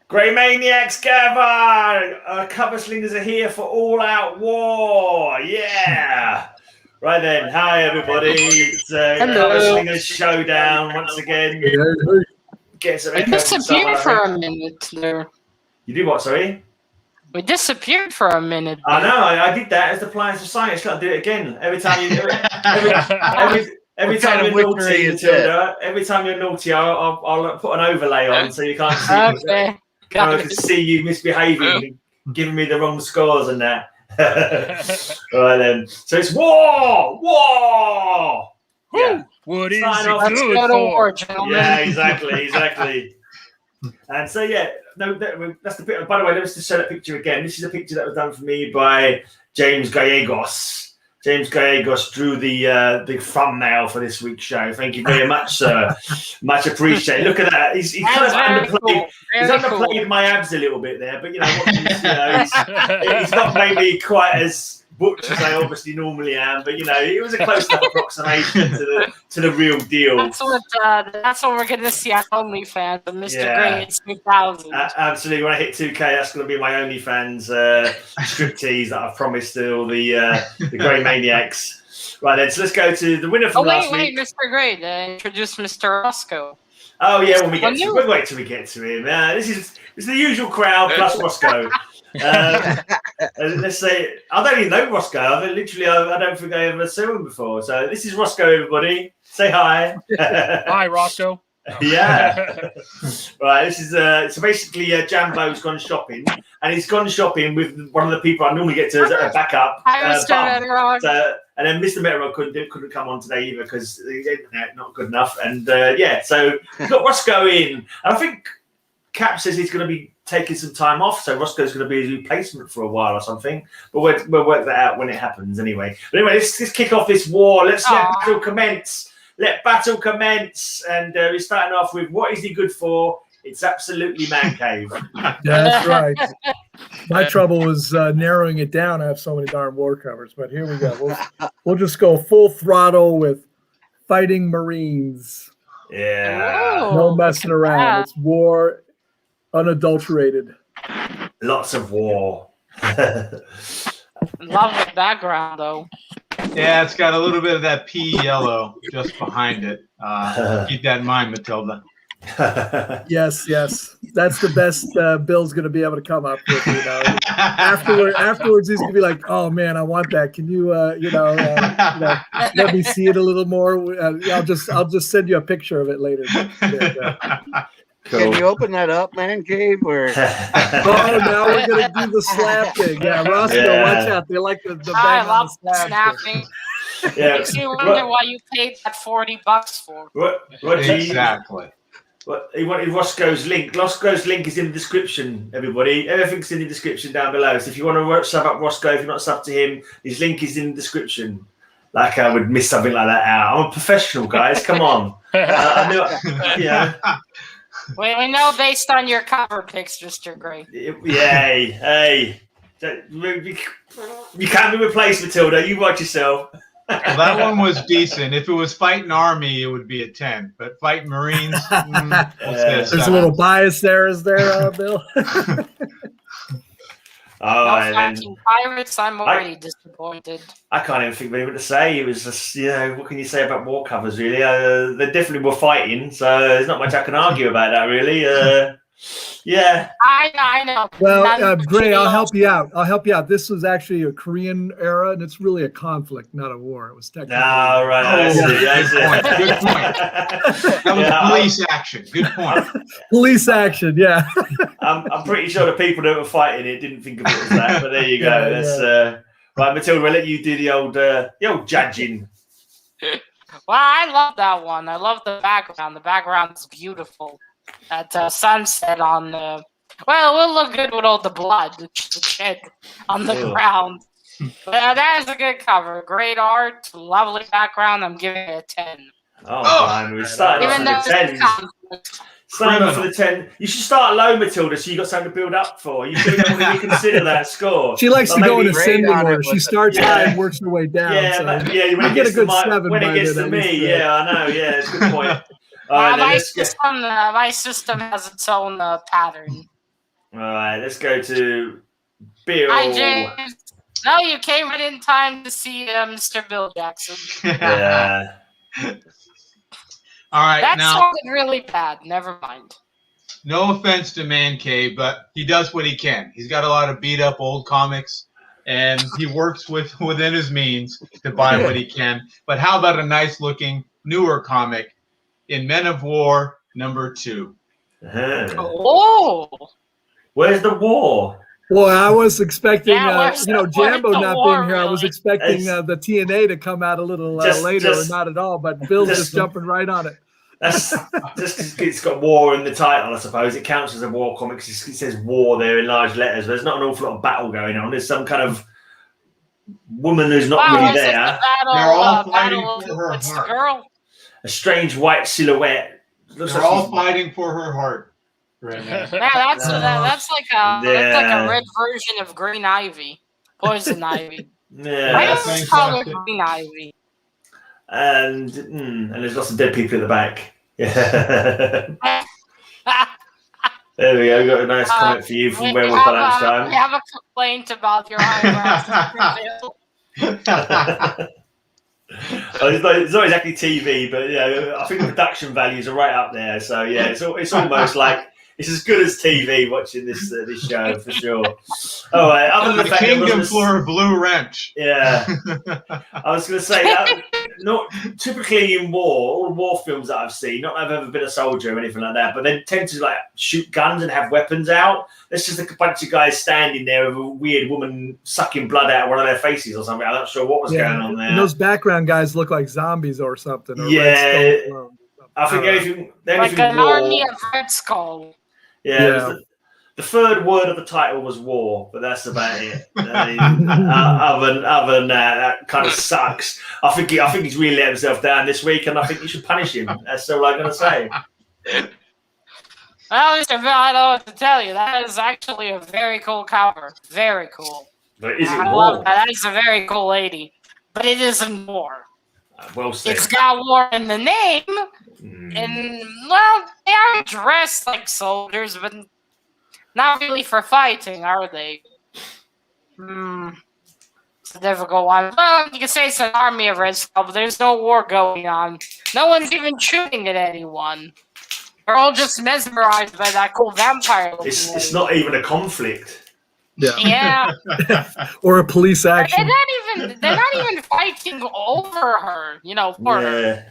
Grey Maniacs gather! Cover Slingers are here for all-out war! Yeah! Right then, hi everybody. It's Cover Slingers Showdown once again. Get some We disappeared for a minute there. You did what, sorry? We disappeared for a minute. I know, I did that as the Appliance Society. Got to do it again. Every time you're naughty, Matilda, every time you're naughty, I'll put an overlay on so you can't see Okay. I can see you misbehaving, giving me the wrong scores and that. Right then. So it's war! Yeah. What is it good for? Yeah, exactly. And so that's the picture. By the way, let's just show that picture again. This is a picture that was done for me by James Gallegos. James Gallegos drew the thumbnail for this week's show. Thank you very much, sir. Much appreciated. Look at that. He's kind of underplayed. Cool. He's underplayed my abs a little bit there, but he's not maybe quite as butch as I obviously normally am. But it was a close enough approximation to the real deal. That's what we're gonna see on OnlyFans of Mr. Grey in 2000. Absolutely. When I hit 2K, that's going to be my OnlyFans striptease that I've promised to all the Grey Maniacs. Right then, so let's go to the winner from last week. Mr. Grey, introduce Mr. Rosko. Oh yeah, when we get to we'll wait till we get to him. This is the usual crowd plus Rosko. Let's say I don't even know Rosko. I don't think I ever saw him before. So this is Rosko, everybody. Say hi. Hi, Rosko. Yeah. Right. This is so basically Jambo's gone shopping, and he's gone shopping with one of the people I normally get to as a backup. Hi, Mr. Metarog. And then Mr. Metarog couldn't come on today either because the internet not good enough. And so we've got Rosko in, and I think Cap says he's going to be taking some time off, so Rosko's going to be his replacement for a while or something. But we'll work that out when it happens anyway. But anyway, let's kick off this war. Let's let battle commence. Let battle commence. And we're starting off with what is he good for? It's absolutely man cave. Yeah, that's right. My trouble was narrowing it down. I have so many darn war covers, but here we go. We'll just go full throttle with fighting Marines. Yeah. No messing around. It's war unadulterated. Lots of war. Love the background though. Yeah, it's got a little bit of that pea yellow just behind it. Keep that in mind, Matilda. Yes. That's the best Bill's going to be able to come up with. Afterwards, he's going to be like, "Oh man, I want that. Can you, let me see it a little more? I'll just send you a picture of it later." Cool. Can you open that up, man cave? Or now we're gonna do the slap thing. Yeah, Rosko, watch out. They like the bang I on love the snapping. Yeah. Makes you wonder why you paid that $40 for. Exactly. He wanted Rosko's link. Rosko's link is in the description, everybody. Everything's in the description down below. So if you want to sub up Rosko, if you're not sub to him, his link is in the description. Like I would miss something like that out. I'm a professional, guys. Come on. We know based on your cover pics, Mr. Grey. Yay. Hey. You can't be replaced, Matilda. You watch yourself. Well, that one was decent. If it was fighting Army, it would be a 10. But fighting Marines, there's a little bias there, is there, Bill? Fighting pirates, I'm already disappointed. I can't even think of anything to say. It was just, what can you say about war covers, really? They definitely were fighting, so there's not much I can argue about that, really. Yeah. I know. Well, Grey, I'll help you out. This was actually a Korean era, and it's really a conflict, not a war. It was technically. No, right. Good point. That was police action. Good point. Police action, yeah. I'm pretty sure the people that were fighting it didn't think of it as that, but there you go. Right, Matilda, I'll let you do the old judging. Well, I love that one. I love the background. The background's beautiful. That sunset on the... Well, it will look good with all the blood, the shed on the ground. But that is a good cover. Great art, lovely background. I'm giving it a 10. Man, we're starting off with the 10s. Starting off with the 10. You should start low, Matilda, so you got something to build up for. You should reconsider that score. She likes to go in ascending order. She starts high and works her way down. When it gets to when it gets to me, I know. Yeah, it's a good point. My system has its own pattern. All right, let's go to Bill. Hi, James. No, you came right in time to see Mr. Bill Jackson. Yeah. All right, That now, sounded really bad. Never mind. no offense to Man Cave, but he does what he can. He's got a lot of beat up old comics, and he works within his means to buy what he can. But how about a nice looking newer comic in Men of War #2? Oh. Where's the war? Boy, I was expecting, where's Jambo the not war, being here. I was really? expecting the TNA to come out a little later, or not at all. But Bill's just jumping right on it. That's just 'cause it's got war in the title, I suppose. It counts as a war comic. It says war there in large letters. There's not an awful lot of battle going on. There's some kind of woman who's not really this is there. the battle, They're all fighting battle for her against the heart. girl. A strange white silhouette. Looks They're like all she's- fighting for her heart right now. Yeah, that's like a Yeah. red version of Green Ivy, Poison Ivy. Why Yeah. don't Thanks, we call it Doctor. Green Ivy? And there's lots of dead people at the back. Yeah. There we go. We've got a nice comment for you from We Werewolf have, by Lunchtime. we have a complaint about your eyebrows. It's not exactly TV, but yeah, I think the production values are right up there. So yeah, it's almost like it's as good as TV watching this show for sure. All right, other than the The fact that it kingdom wasn't for a blue wrench. yeah, I was going to say that. Not typically in war, all war films that I've seen. Not that I've ever been a soldier or anything like that, but they tend to like shoot guns and have weapons out. There's just a bunch of guys standing there with a weird woman sucking blood out of one of their faces or something. I'm not sure what was going on there. And those background guys look like zombies or something. Or Yeah. Red Stone clones. I think don't Like an war. army of Red Skull. Yeah, Yeah. the third word of the title was war, but that's about it. I mean, other than that kind of sucks. I think he's really let himself down this week, and I think you should punish him. That's all I'm going to say. Well, Mr. Bill, I don't know what to tell you. That is actually a very cool cover. Very cool. But is it I war? love that. That is a very cool lady. But it isn't war. Well said. It's got war in the name. And, well, they are dressed like soldiers, but not really for fighting, are they? It's a difficult one. Well, you can say it's an army of Red Skull, but there's no war going on. No one's even shooting at anyone. They're all just mesmerized by that cool vampire. It's not even a conflict. Yeah. Or a police action. They're not even fighting over her, for her.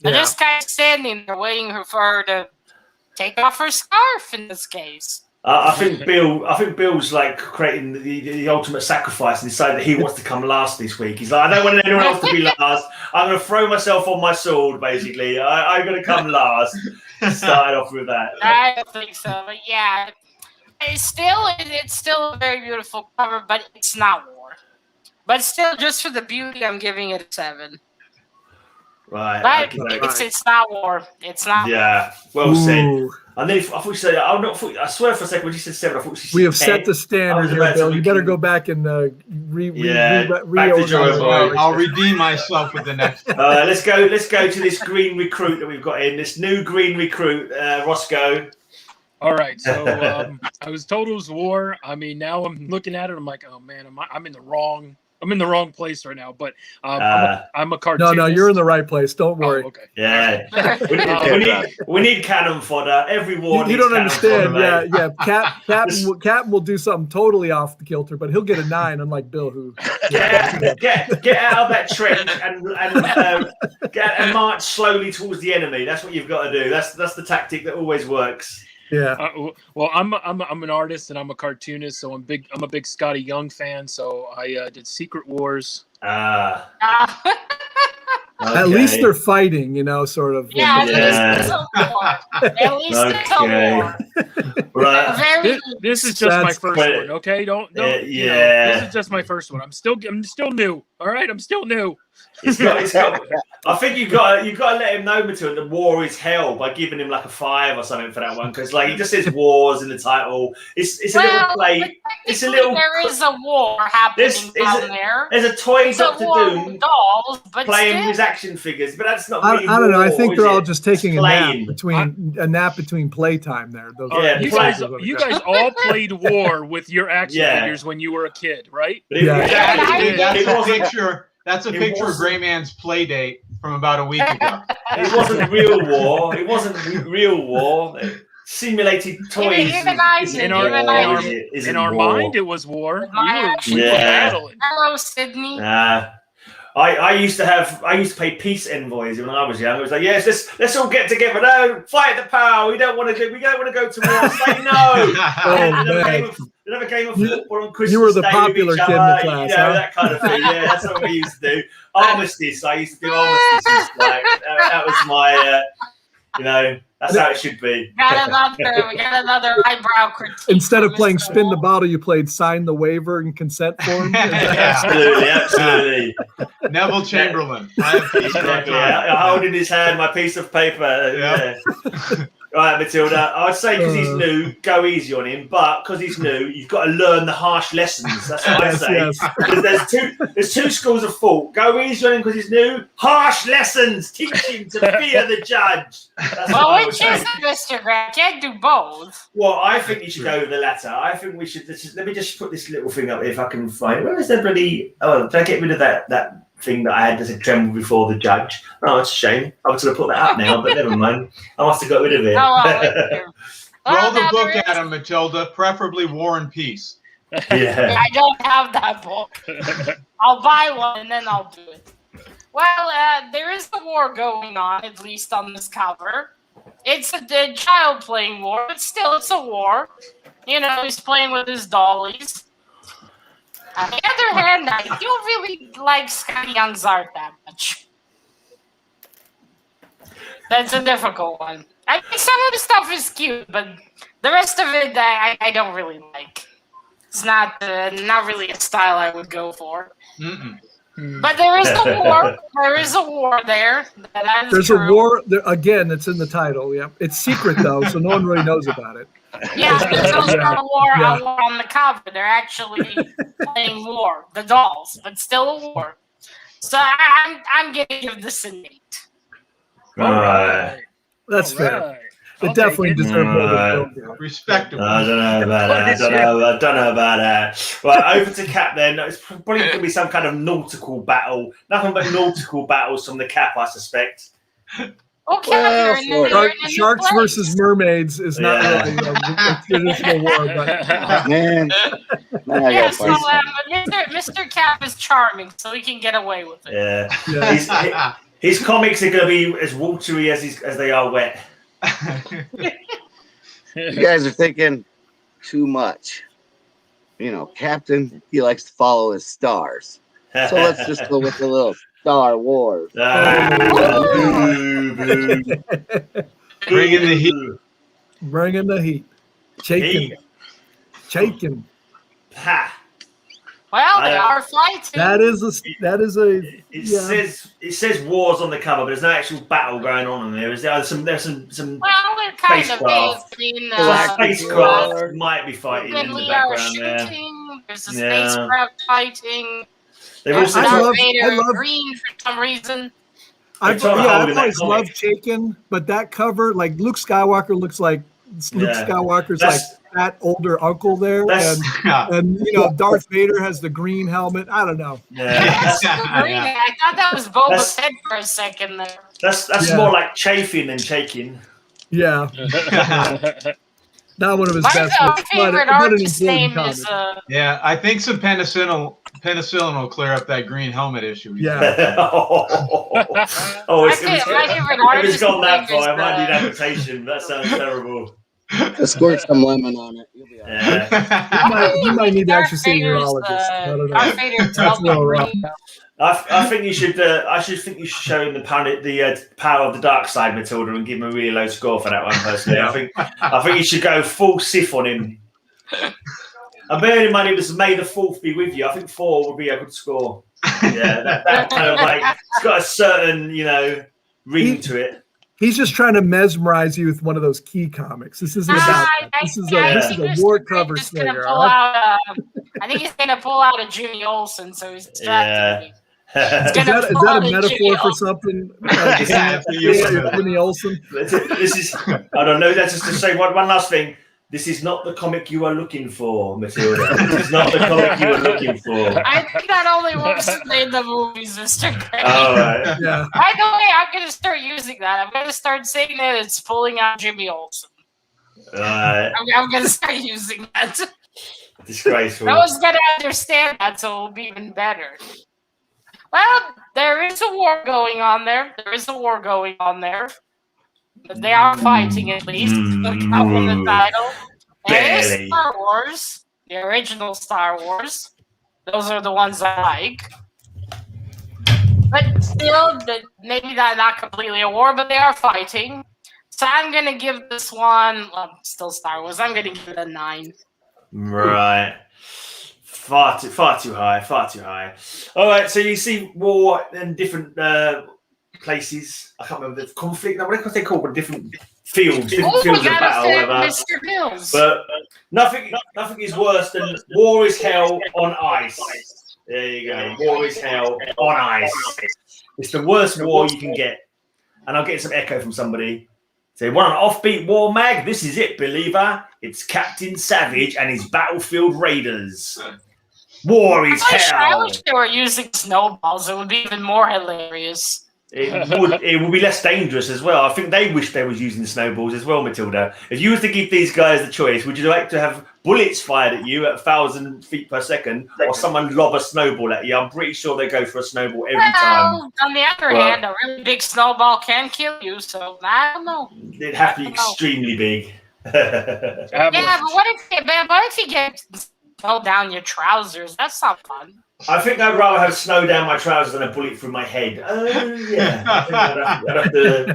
They're just kind of standing there waiting for her to take off her scarf in this case. I think Bill's like creating the ultimate sacrifice and decided that he wants to come last this week. He's like, I don't want anyone else to be last. I'm going to throw myself on my sword, basically. I'm going to come last. Started off with that. I don't think so, but yeah. It's still a very beautiful cover, but it's not war. But still, just for the beauty, I'm giving it a 7. Right. But okay. it's not war. It's not. Yeah. Well said. Ooh. And then I thought you said, I swear for a second when you said 7, I thought you said We have 10. set the standard here, Bill. You better go back and back to reorganize. drawing board. I'll redeem myself with the next. Let's go to this green recruit that we've got in. This new green recruit, Rosko. All right, so I was told it was war. I mean, now I'm looking at it. I'm like, oh man, I'm in the wrong place right now. But I'm a cartoonist. No, you're in the right place. Don't worry. Oh, okay. Yeah. we need cannon fodder. Every war You needs don't cannon understand. fodder, mate. Captain will do something totally off the kilter, but he'll get a 9, unlike Bill, who. Get out of that trench and march slowly towards the enemy. That's what you've got to do. That's the tactic that always works. Yeah. Well, I'm an artist and I'm a cartoonist, so I'm a big Scotty Young fan. So I did Secret Wars. At least they're fighting, sort of. Yeah, at least it's a war. Right. This is just my first one, okay? Don't. Yeah. This is just my first one. I'm still new. All right, I'm still new. It's got. I think you've got to let him know, Matilda, that war is hell by giving him like a 5 or something for that one, because like he just says wars in the title. It's a little play. It's a little. There is a war happening down there. There's a toy There's Doctor a war Doom with dolls, but playing still. with his action figures, but that's not. I Really don't know. I war, think is they're all it? just taking a Playing. nap between playtime there. Those Yeah, you guys all played war with your action figures when you were a kid, right? That's a picture of GreyMan's play date from about a week ago. It wasn't real war. It wasn't real war. Simulated toys. In our mind, it was war. We were battling. Hello, Sydney. I used to play peace envoys when I was young. It was like, yes, let's all get together. No, fight the power. We don't want to go to war. Say no. Another game of football on Christmas. You were the Day popular with each kid in other, the class, that kind of thing. Yeah, that's what we used to do. Armistice. I used to do armistices. Like that was my, that's how it should be. We got another eyebrow critique. Instead of playing spin the bottle, you played sign the waiver and consent form. Absolutely. Neville Chamberlain. I hold in his hand my piece of paper. Yeah. Right, Matilda. I'd say because he's new, go easy on him. But because he's new, you've got to learn the harsh lessons. That's what I say. Yes. There's two schools of thought. Go easy on him because he's new. Harsh lessons. Teach him to fear the judge. Well, which is it, Mr. Grant? Can't do both. Well, I think you should go with the latter. I think we should. Let me just put this little thing up here if I can find it. Where is that bloody? Oh, did I get rid of that thing that I had as a tremble before the judge? Oh, it's a shame. I was going to put that up now, but never mind. I must have got rid of it. Roll the book at him, Matilda. Preferably War and Peace. Yeah. I don't have that book. I'll buy one and then I'll do it. Well, there is a war going on, at least on this cover. It's a child playing war, but still, it's a war. He's playing with his dollies. On the other hand, I don't really like Scotty Young's art that much. That's a difficult one. I think some of the stuff is cute, but the rest of it, I don't really like. It's not really a style I would go for. Mm-mm. But there is a war. There is a war there. There's a war. Again, it's in the title. Yeah, it's secret though, so no one really knows about it. Yeah, there's also a war on the cover. They're actually playing war, the dolls, but still a war. So I'm gonna give this an 8. All right. That's fair. It definitely deserves more. Respectable. I don't know about that. I don't know about that. Right, over to Cap then. It's probably going to be some kind of nautical battle. Nothing but nautical battles from the Cap, I suspect. Okay, sharks versus mermaids is not really a traditional war, but man. Mr. Cap is charming, so he can get away with it. Yeah. His comics are going to be as watery as they are wet. You guys are thinking too much. Captain, he likes to follow his stars. So let's just go with a little Star Wars. Bring in the heat. Bring in the heat. Shaking. Ha. Well, they are fighting. That is a. It says wars on the cover, but there's no actual battle going on in there. There's some. Well, it kind of is. Spacecraft might be fighting in the background there. There's a spacecraft fighting. I love green for some reason. I've always loved Shaken, but that cover, like Luke Skywalker looks like Luke Skywalker's like that older uncle there, and Darth Vader has the green helmet. I don't know. I thought that was Boba Fett for a second there. That's more like chafing than shaking. Yeah. Not one of his best. My favorite artist's name is. I think some penicillin will clear up that green helmet issue. Yeah. If it's gone that far, I might need amputation. That sounds terrible. Just squirt some lemon on it. You'll be all right. You might need to actually see a neurologist. I don't know. I think you should. I think you should show him the power of the dark side, Matilda, and give him a really low score for that one. Personally, I think you should go full Sith on him. And bearing in mind it was May the 4th be with you. I think 4 would be a good score. Yeah, that kind of like it's got a certain, ring to it. He's just trying to mesmerize you with one of those key comics. This isn't about that. This is a war cover slinger. I think he's gonna pull out a Jimmy Olsen, so he's distracting me. Is that a metaphor for something? Jimmy Olsen. This is. I don't know. That's just to say one last thing. This is not the comic you are looking for, Matilda. This is not the comic you are looking for. I think that only works in the movies, Mr. Gray. All right. Yeah. By the way, I'm going to start using that. I'm going to start saying that it's pulling out Jimmy Olsen. Right. I'm going to start using that. Disgraceful. No one's going to understand that, so it'll be even better. Well, there is a war going on there. But they are fighting, at least. Look up in the title. It is Star Wars. The original Star Wars. Those are the ones I like. But still, maybe not completely a war, but they are fighting. So I'm going to give this one, still Star Wars, I'm going to give it a 9. Right. Far too high. All right, so you see war in different places. I can't remember the conflict. What are they called? Different fields of battle. Whatever. Mr. Mills. But nothing is worse than war is hell on ice. There you go. War is hell on ice. It's the worst war you can get. And I'll get some echo from somebody. Say, want an offbeat war mag? This is it, believer. It's Captain Savage and his Battlefield Raiders. War is hell. I wish they were using snowballs. It would be even more hilarious. It would be less dangerous as well. I think they wish they was using snowballs as well, Matilda. If you were to give these guys the choice, would you like to have bullets fired at you at 1,000 feet per second, or someone lob a snowball at you? I'm pretty sure they go for a snowball every time. On the other hand, a really big snowball can kill you, so I don't know. It'd have to be extremely big. Yeah, but what if you get snow down your trousers? That's not fun. I think I'd rather have snow down my trousers than a bullet through my head. Yeah. I think I'd have to.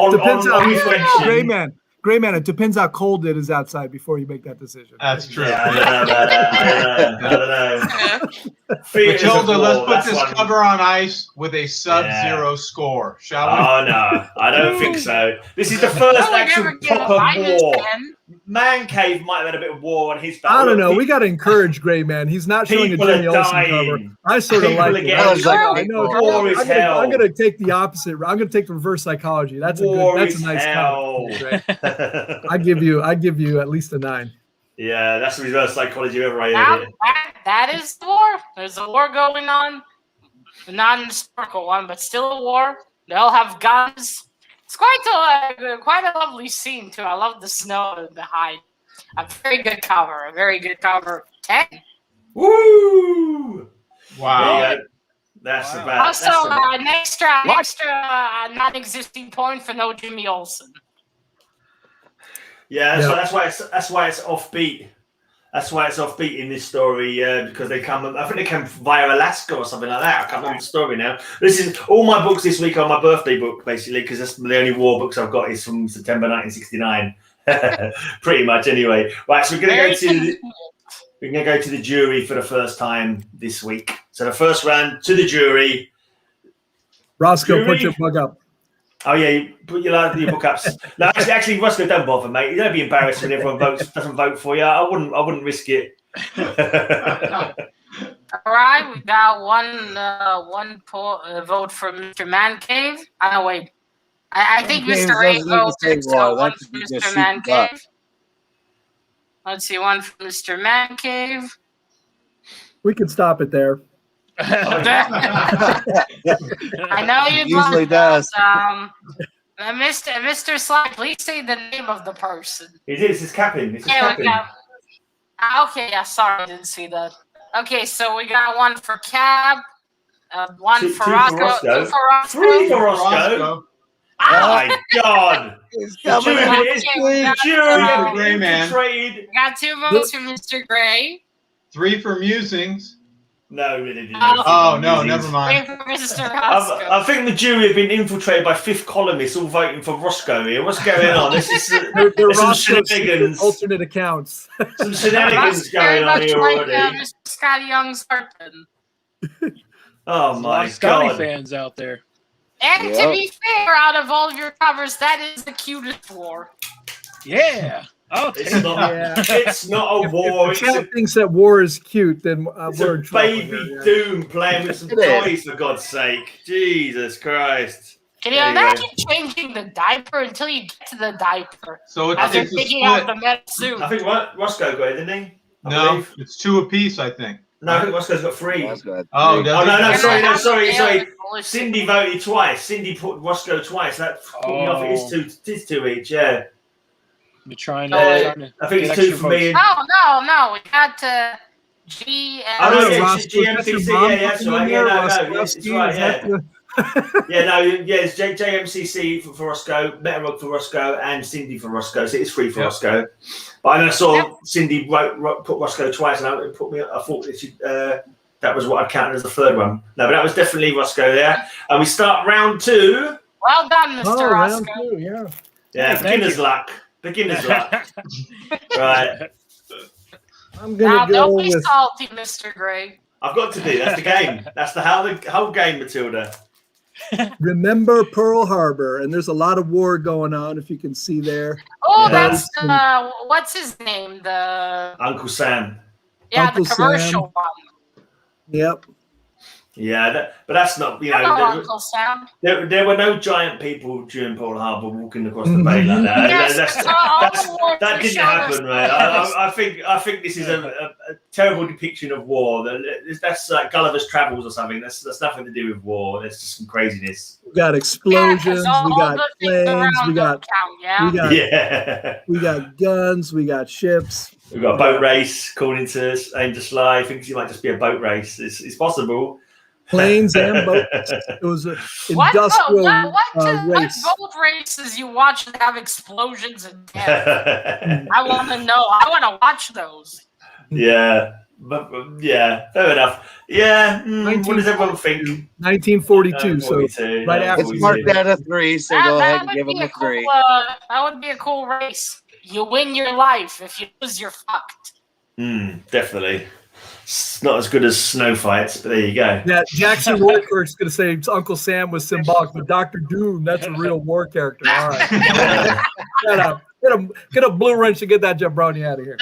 Depends on how reflection. Greyman, it depends how cold it is outside before you make that decision. That's true. Yeah, I don't know. Matilda, let's put this cover on ice with a sub-zero score, shall we? Oh, no. I don't think so. This is the first actual proper war. Man Cave might have had a bit of war on his battle. I don't know. We got to encourage Greyman. He's not showing a Jimmy Olsen cover. I sort of like it. I know. War is hell. I'm going to take the opposite. I'm going to take the reverse psychology. That's a nice cover. I give you at least a 9. Yeah, that's the reverse psychology ever I heard it. That is the war. There's a war going on. Not an historical one, but still a war. They all have guns. It's quite a lovely scene too. I love the snow and the hide. A very good cover. 10. Woo! Wow. That's about. Also, an extra non-existing point for no Jimmy Olsen. Yeah, so that's why it's offbeat. That's why it's offbeat in this story, because I think they come via Alaska or something like that. I can't remember the story now. This is all my books this week are my birthday book, basically, because that's the only war books I've got is from September 1969. Pretty much, anyway. Right, so we're going to go to the jury for the first time this week. So the first round to the jury. Rosko, put your plug up. Oh yeah, you put your book ups. No, actually, Rosko, don't bother, mate. You don't be embarrassed when everyone doesn't vote for you. I wouldn't risk it. All right, we got one vote for Mr. Man Cave. Oh wait, I think Mr. A voted. So one for Mr. Man Cave. Let's see, one for Mr. Man Cave. We can stop it there. I know you'd usually does. Mr. Slack, please say the name of the person. This is CapN. Okay, yeah, sorry, I didn't see that. Okay, so we got one for Cap, one for Rosko, 2 for Rosko, 3 for Rosko. Oh my God! He's coming We got 2 votes for Mr. Gray. 3 for Musings. No, really didn't. Oh, no, never mind. 3 for Mr. Rosko. I think the jury have been infiltrated by 5th columnists all voting for Rosko here. What's going on? This is some shenanigans. Alternate accounts. Some shenanigans going on here already. Mr. Scott Young's husband. Oh There's a lot my of Scotty god! fans out there. And to be fair, out of all of your covers, that is the cutest war. Yeah. I'll take It's it. not. Yeah. It's not a war. If It's the a, chat thinks that war is cute, then it's we're a in trouble baby here, yeah. Doom playing with some It is. toys, for God's sake. Jesus Christ! Can you Anyway. imagine changing the diaper until you get to the diaper? So As they're it's a picking out split. the metal suit. I think Rosko got it, didn't he? I No, believe. it's 2 apiece, I think. No, I think Rosko's got 3. That's good. Oh, does Oh he? no, And sorry, I no, have sorry, the sorry. other bullet Cindy voted twice. Cindy put Rosko twice. That put me off. It is 2 each. Yeah. You're trying No, to. I think get it's 2 extra for me. votes. No. We got G and Oh, no, Oh, yeah, Rosko, that's your GMCC, mom yeah, that's fucking right. in Yeah, there? no, Rosko, yes, it's is right, that yeah. the- Yeah, no, yeah, it's JMCC for Rosko, Metarog for Rosko, and Cindy for Rosko. So it's 3 for Yep. Rosko. But I saw Cindy put Rosko twice, and I thought that was what I counted as the 3rd one. No, but that was definitely Rosko there. And we start round 2. well done, Mr. Oh, round Roscoe. 2, yeah. Yeah, Thank beginner's you. luck. Beginner's luck. Right. I'm Now, gonna go don't be with salty, Mr. Gray. I've got to be. That's the game. That's the whole game, Matilda. Remember Pearl Harbor, and there's a lot of war going on. If you can see there, Oh, Yeah. that's what's his name? The Uncle Sam. the commercial Sam. one. yep. Yeah, but that's not, Hello, Uncle Sam. there were no giant people during Pearl Harbor walking across the bay like that. Yes, That didn't happen, man. I think this is a terrible depiction of war. That's like Gulliver's Travels or something. That's nothing to do with war. That's just some craziness. We got explosions. We got planes. We got guns. We got ships. We've got a boat race, according to Aim to Sly. I think it might just be a boat race. It's possible. Planes and boats. It was an What industrial what race. boat races you watch that have explosions and death? I want to know. I want to watch those. Yeah, but yeah, fair enough. Yeah, what does everyone think? 1942. So 42, right after- It's marked out of 3, so go ahead and give them a 3. That would be a cool race. You win your life. If you lose, you're fucked. Definitely. It's not as good as snow fights, but there you go. yeah, Jackson Rourke's going to say Uncle Sam was symbolic, but Dr. Doom, that's a real war character. All right. Shut up. Get a blue wrench and get that jabroni out of here.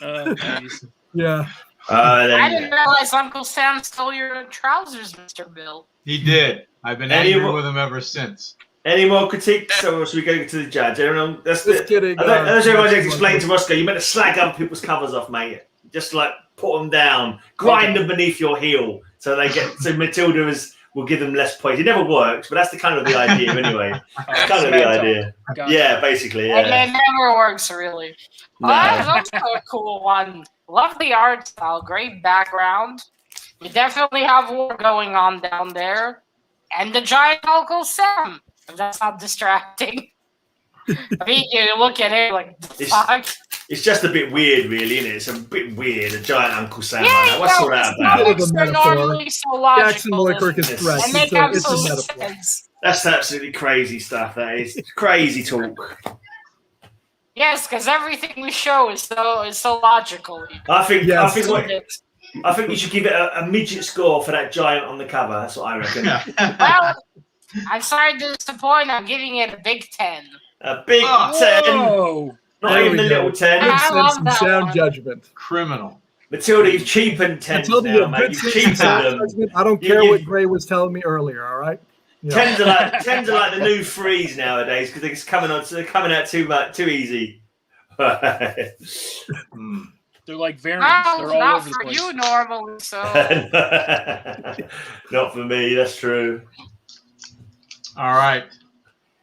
Oh, geez. Yeah. I didn't realize Uncle Sam stole your trousers, Mr. Bill. He did. I've been angry with him ever since. Any more critiques, or should we go to the judge? Everyone, Just kidding. As everyone explained to Rosko, you meant to slag up people's covers off, mate. Just like put them down, grind them beneath your heel, so they get. So Matilda will give them less points. It never works, but that's the kind of the idea anyway. That's kind of the idea. Gotcha. Yeah, basically. And Yeah. it never works, really. No. That was also a cool one. Love the art style. Great background. We definitely have war going on down there. And the giant Uncle Sam. If that's not distracting. I mean, you look at it like, fuck. It's just a bit weird, really, isn't it? It's a bit weird. A giant Uncle Sam. Yeah, Like that. What's all that about? comics are normally so logical. Jackson Rourke is threat. And make It's a absolute metaphor. sense. That's absolutely crazy stuff. That is crazy talk. Yes, because everything we show is so logical. I think Yes. I think you should give it a midget score for that giant on the cover. That's what I reckon. Well, I'm sorry to disappoint. I'm giving it a big 10. A big 10, Whoa. not There even we a go. little 10. Good I sense love and that sound one. judgment. Criminal. Matilda, you've cheapened 10s Matilda, you now, have mate. good You've sense and cheapened sound them. judgment. I don't You- care you- what Gray was telling me earlier. All right. Yeah. 10s are like the new threes nowadays because they're coming out too easy. They're like variants. No, They're all not over the for place. you normally, so. Not for me, that's true. All right.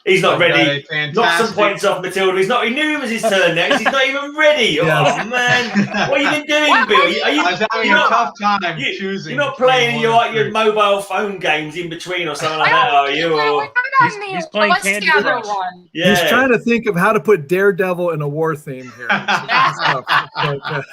He's not I've got ready. a Knock some fantastic- points off Matilda. He knew it was his turn next. He's not even ready. Yes. Oh man, what have you been doing, Bill? Are you, I was having you're a not- tough time you- choosing. You're not between playing one your and your three. mobile phone games in between or something like that, are you? Or, He's playing What's Candy the other Crush. one? yeah. He's trying to think of how to put Daredevil in a war theme here. But,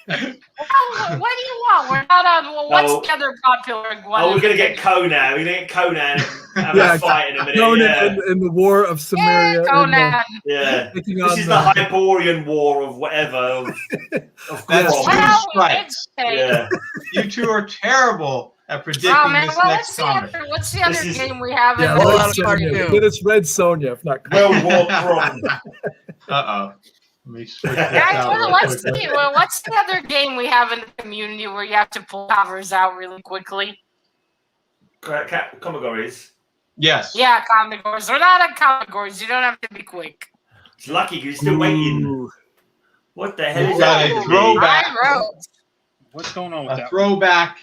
Well, what do you want? We're not on. Well, what's the other popular one? Oh, we're gonna get Conan. We're gonna get Conan. Have a fight in a minute. Conan in the War of Samaria. Conan. This is the Hyperborean War of whatever. That's Well, strikes. Yeah. You two are terrible at predicting this next comic. What's the other game we have? Yeah, in Red Sonja. Get us Red Sonja, if not World War Prom. Uh-oh. Let me switch Guys, that out what's the other game we have in the community where you have to pull covers out really quickly? Commodores. Yes. Yeah, Commodores. We're not on Commodores. You don't have to be quick. It's lucky because you're still waiting. What the hell is got that? a throwback. What's going on with that? A throwback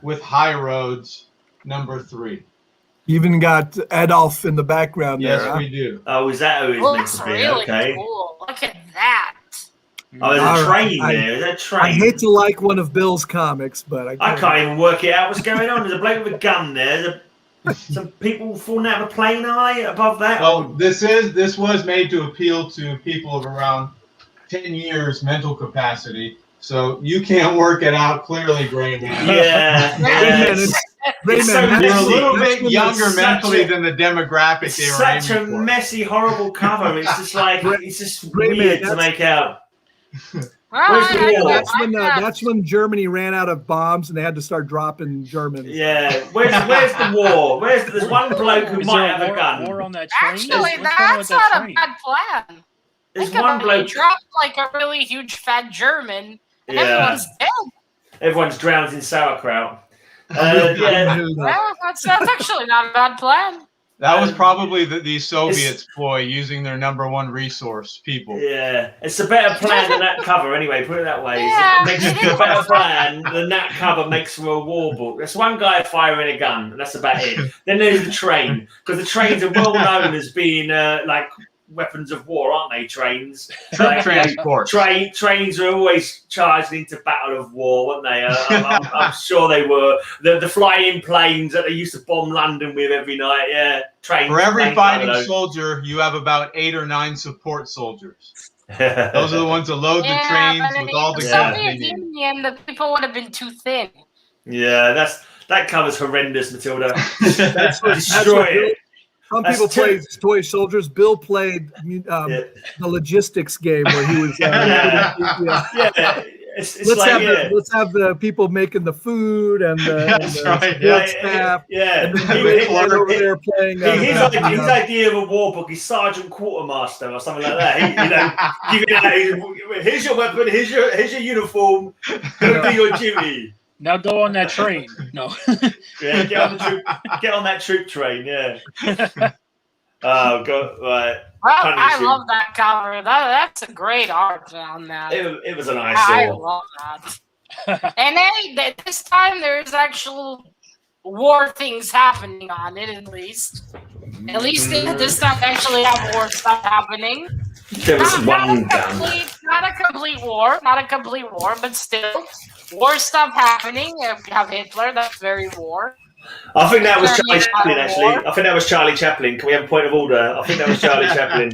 with High Roads #3. Even got Adolf in the background there. Yes, we do. Oh, is that who it's meant to be? Really Okay. cool. Look at that. Oh, there's a train there. Is that a train? I hate to like one of Bill's comics, but I can't even work it out. What's going on? There's a bloke with a gun there. Some people falling out of a plane above that. Well, this was made to appeal to people of around 10 years mental capacity. So you can't work it out clearly, GreyMan. Yeah. You're a little bit younger mentally than the demographic they were aiming for. Such a messy, horrible cover. It's just like it's just weird to make out. That's when Germany ran out of bombs and they had to start dropping Germans. Yeah, where's the war? There's one bloke who might have a gun. War on that train? Actually, that's not a bad plan. There's one bloke dropped like a really huge fat German, and everyone's dead. Everyone's drowned in sauerkraut. Well, that's actually not a bad plan. That was probably the Soviets' ploy, using their #1 resource, people. Yeah, it's a better plan than that cover anyway, put it that way. Yeah. It makes a better plan than that cover makes for a war book. There's one guy firing a gun, and that's about it. Then there's the train, because the trains are well known as being like weapons of war, aren't they? Trains. Transport. Trains are always charged into battle of war, weren't they? I'm sure they were. The flying planes that they used to bomb London with every night. Yeah, trains. For every fighting soldier, you have about 8 or 9 support soldiers. Those are the ones that load the trains with all the Soviet Union, the people would have been too thin. Yeah, that cover's horrendous, Matilda. Destroy it. Some people played toy soldiers. Bill played the logistics game where he was. Let's have the people making the food and the staff. And then over there playing. His idea of a war book is Sergeant Quartermaster or something like that. Giving out, here's your weapon, here's your uniform, go do your duty. Now go on that train. No. Yeah, get on that troop train. Yeah. Oh God! Right. Well, I love that cover. That's a great art on that. It was a nice. I love that. And this time there's actual war things happening on it. At least this time they actually have war stuff happening. There was not a complete war, but still war stuff happening. You have Hitler. That's very war. I think that was Charlie Chaplin, actually. I think that was Charlie Chaplin. Can we have a point of order? I think that was Charlie Chaplin.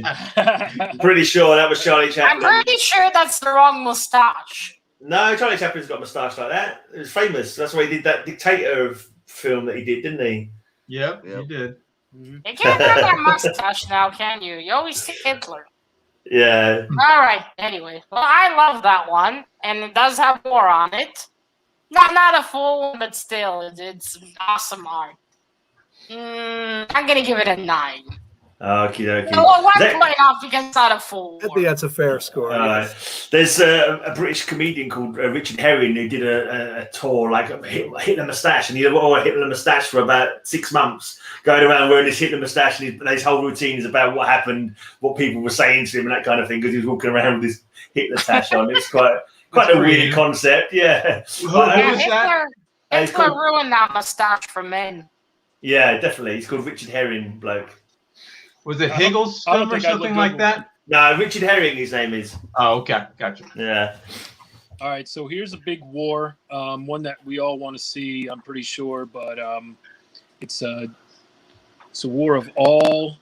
I'm pretty sure that was Charlie Chaplin. I'm pretty sure that's the wrong moustache. No, Charlie Chaplin's got a moustache like that. It was famous. That's why he did that Dictator film that he did, didn't he? Yep. He did. You can't have that mustache now, can you? You always say Hitler. Yeah. All right. Anyway, well, I love that one, and it does have war on it. Not a full one, but still, it's awesome art. I'm gonna give it a 9. Okie dokie. One point off because it's not a full war. I think that's a fair score. There's a British comedian called Richard Herring who did a tour, like Hitler moustache, and he wore a Hitler moustache for about 6 months, going around wearing this Hitler moustache, and his whole routine is about what happened, what people were saying to him, and that kind of thing, because he was walking around with this Hitler tash on. It's quite a weird concept, yeah. Hitler ruined that moustache for men. Yeah, definitely. He's called Richard Herring, bloke. Was it Higgleston or something like that? No, Richard Herring, his name is. Oh, okay. Gotcha. Yeah. All right, so here's a big war, one that we all want to see, I'm pretty sure, but it's a war of all.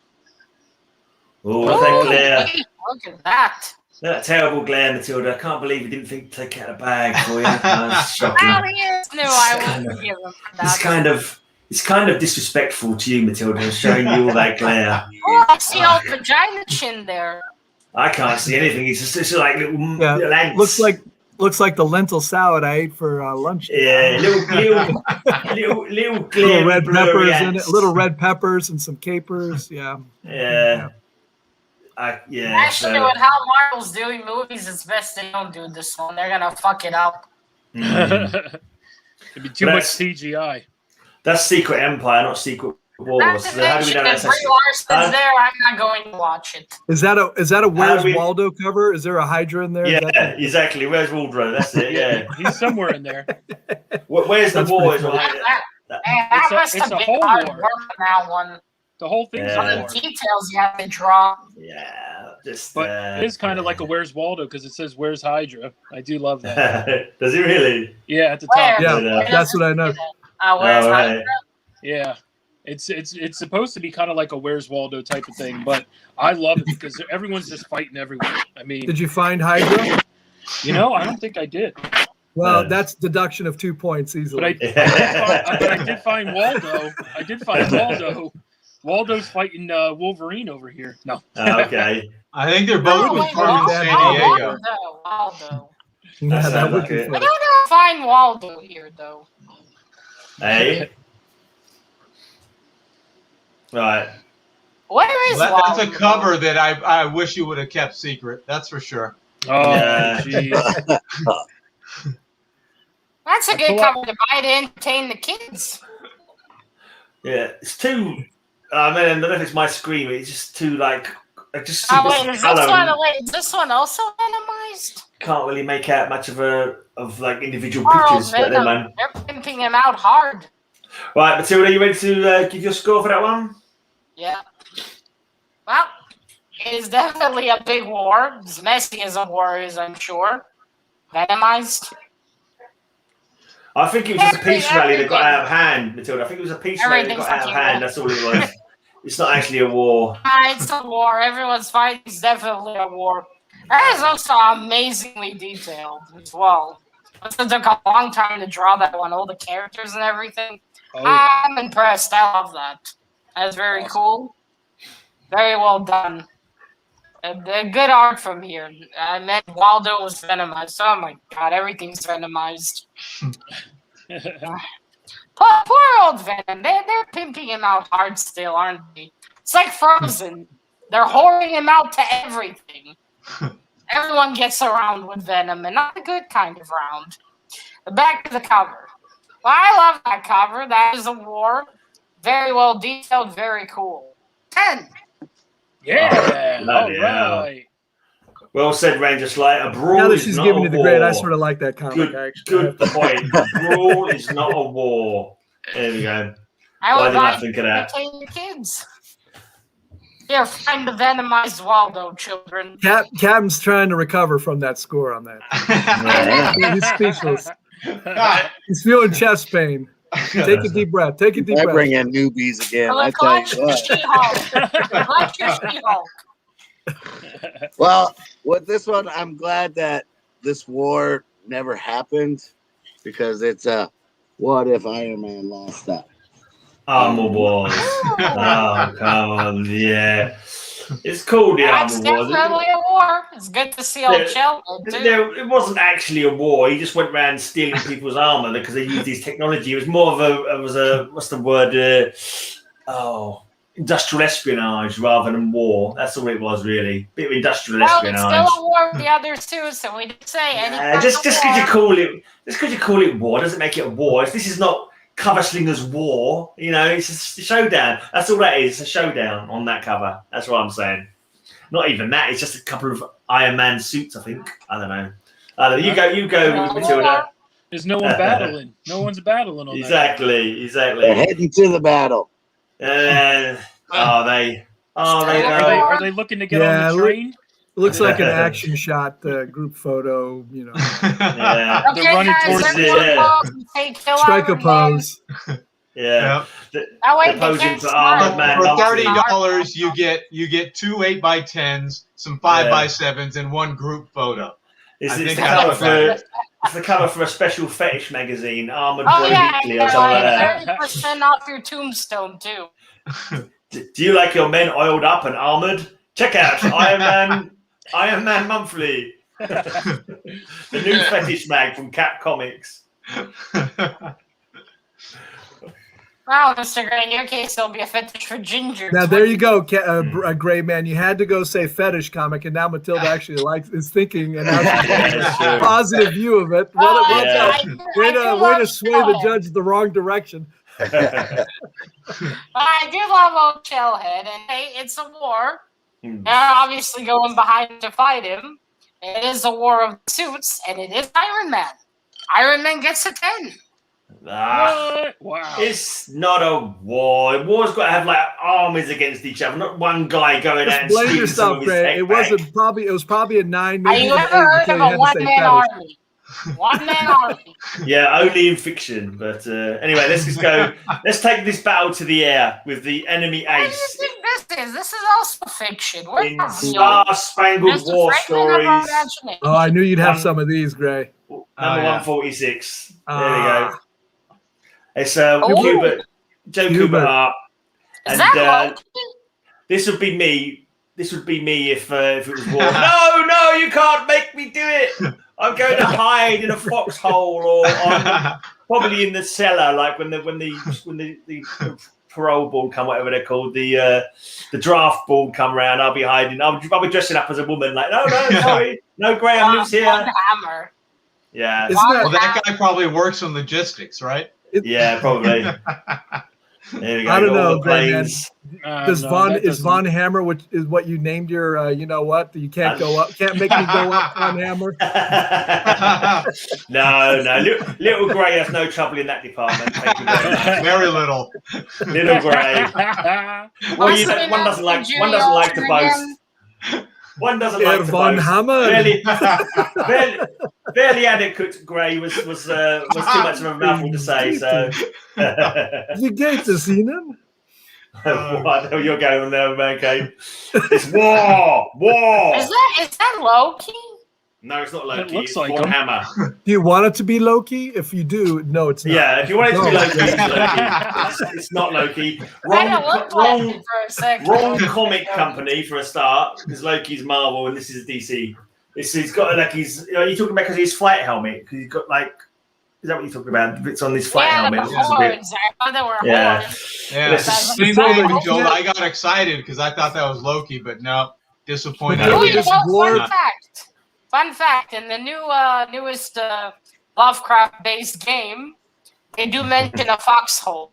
Oh, look at that. That terrible glare, Matilda. I can't believe you didn't think to take out a bag for you. That's shocking. Well, he is new. I wouldn't give him for that. It's kind of disrespectful to you, Matilda, showing you all that glare. Oh, I see old vagina chin there. I can't see anything. It's just like little ants. Looks like the lentil salad I ate for lunch. Yeah, little glare, red blurry peppers in it, ants. little red peppers and some capers. Yeah. Yeah. Actually, with how Marvel's doing movies, it's best they don't do this one. They're gonna fuck it up. It'd be too much CGI. That's Secret Empire, not Secret Wars. That's So how do we know that's Brie Larson's there. I'm not going to watch it. Is that a Where's Waldo cover? Is there a Hydra in there? Yeah, exactly. Where's Waldo? That's it. Yeah, he's somewhere in there. Where's the war? That must have been hard work on that one. The whole thing's Some of the details you have to draw. Yeah, but it is kind of like a Where's Waldo because it says Where's Hydra. I do love that. Does it really? Yeah, at the top. Yeah, that's what I know. Where's Hydra? Yeah. It's supposed to be kind of like a Where's Waldo type of thing, but I love it because everyone's just fighting everywhere. I mean, did you find Hydra? I don't think I did. Well, that's deduction of 2 points easily. But I did find Waldo. I did find Waldo. Waldo's fighting Wolverine over here. No. Okay. I think they're both with Carmen San Diego. Waldo. Yeah, that would be I don't know find Waldo here though. Hey. Right. Where is Waldo? That's a cover that I wish you would have kept secret. That's for sure. Oh, jeez. That's a good cover to buy to entertain the kids. Yeah, it's too. I don't know if it's my screen, but it's just too like. Wait, is this one also Venomized? Can't really make out much of individual pictures. But then, man. They're pimping him out hard. Right, Matilda, you ready to give your score for that one? Yeah. Well, it is definitely a big war. As messy as a war is, I'm sure. Venomized. I think it was just a peace rally that got out of hand, Matilda. I think it was a peace rally that got out of hand. That's all it was. It's not actually a war. It's a war. Everyone's fighting. It's definitely a war. That is also amazingly detailed as well. It took a long time to draw that one, all the characters and everything. Oh, yeah. I'm impressed. I love that. That's very cool. Very well done. Good art from here. I meant Waldo was Venomized. Oh my god, everything's Venomized. Poor old Venom. They're pimping him out hard still, aren't they? It's like Frozen. They're whoring him out to everything. Everyone gets around with Venom, and not a good kind of round. But back to the cover. Well, I love that cover. That is a war. Very well detailed. Very cool. 10. Yeah. All right. Well said, Ranger Slayer. A brawl now that is she's not giving a you the war. grade, I sort of like that comic. Good point. A brawl is not a war. There we go. Why didn't I think of that? Your kids. Here, find the Venomized Waldo, children. Captain's trying to recover from that score on that. He's speechless. He's feeling chest pain. Take a deep breath. Take a deep breath. I bring in newbies again. I tell you what. Well, with this one, I'm glad that this war never happened because it's what if Iron Man lost that? Armor Wars. Oh, come on. Yeah. It's called the Armor Wars. It's definitely a war. It's good to see old Sheldon, too. It wasn't actually a war. He just went around stealing people's armor because they used his technology. It was more of what's the word? Industrial espionage rather than war. That's all it was, really. Bit of industrial espionage. It's still a war with the others too, so we didn't say anything. Just because you call it war doesn't make it a war. This is not Cover Slingers War. It's a showdown. That's all that is. It's a showdown on that cover. That's what I'm saying. Not even that. It's just a couple of Iron Man suits, I think. I don't know. You go, Matilda. There's no one battling. No one's battling on Exactly. They're heading to the battle. Are they? Are they looking to get on the train? It looks like an action shot, group photo. Yeah. They're running towards strike a pose. Yeah. Oh, wait, The posing they for Armored Man For Monthly. $30, you get 2 8x10s, some 5x7s, and 1 group photo. It's I the think cover that's what that is. it's the cover for a special fetish magazine, Armored Oh, Boy yeah, Weekly or something like that. 30% off your tombstone, too. Do you like your men oiled up and armored? Check out Iron Man Monthly. The new fetish mag from CapN Comics. Wow, Mr. Gray, in your case, there'll be a fetish for ginger. Now there you go, Gray Man. You had to go say fetish comic, and now Matilda actually is thinking, and now she's got a positive view of it. Way to sway the judge the wrong direction. I do love old Shellhead, and hey, it's a war. They're obviously going behind to fight him. It is a war of suits, and it is Iron Man. Iron Man gets a 10. Wow. It's not a war. A war's got to have like armies against each other, not one guy going out and blame stealing some of yourself, his Gray. tech It back. was probably a 9. Have Maybe you an ever 8 heard until of you a had to say one-man fetish. army? One-man army. Yeah, only in fiction. But anyway, let's just go. Let's take this battle to the air with the enemy What do you ace think this is? This is also fiction. We're in not real. Star-Spangled Just a War fragment of our stories. imagination. Oh, I knew you'd have some of these, Gray. Number yeah. 146. There we Ah. go. It's Oh. Joe Kubert. Kubert art. Is And that Loki? this would be me. This would be me if it was war. No, you can't make me do it. I'm going to hide in a foxhole or probably in the cellar, like when the parole board come, whatever they're called, the draft board come round. I'll be hiding. I'll be dressing up as a woman, like no, sorry, no, Graham lives here. Hammer. Yeah, Well, that guy probably works on logistics, right? yeah, probably. There we go. I don't Got all know, the Gray Man. planes. Is Von Hammer, which is what you named your, you know what? You can't go up, can't make me go up, Von Hammer. No, little Gray has no trouble in that department. Thank you very much. Very little. Little Gray. Well, one doesn't like to boast. One doesn't like to Von boast. Hammer. Barely adequate. Gray was too much of a mouthful to say. So You get to see them. I know you're going on there, man. Okay, it's war. Is that Loki? No, it's not Loki. It looks it's like Von him. Hammer. Do you want it to be Loki? If you do, no, it's not. Yeah, if you want it to be No. Loki, it's Loki. It's not Loki. Kind of looked like it for a second. Wrong comic company for a start, because Loki's Marvel and this is DC. He's got like you're talking about because his flight helmet, because he's got like, is that what you're talking about? It's on this flight helmet. The horns. I thought they were horns. Yeah. Let's See, just- Joel, I got excited because I thought that was Loki, but no, disappointed. No, Oh, we just blurred- Fun fact, in the newest Lovecraft-based game, they do mention a foxhole.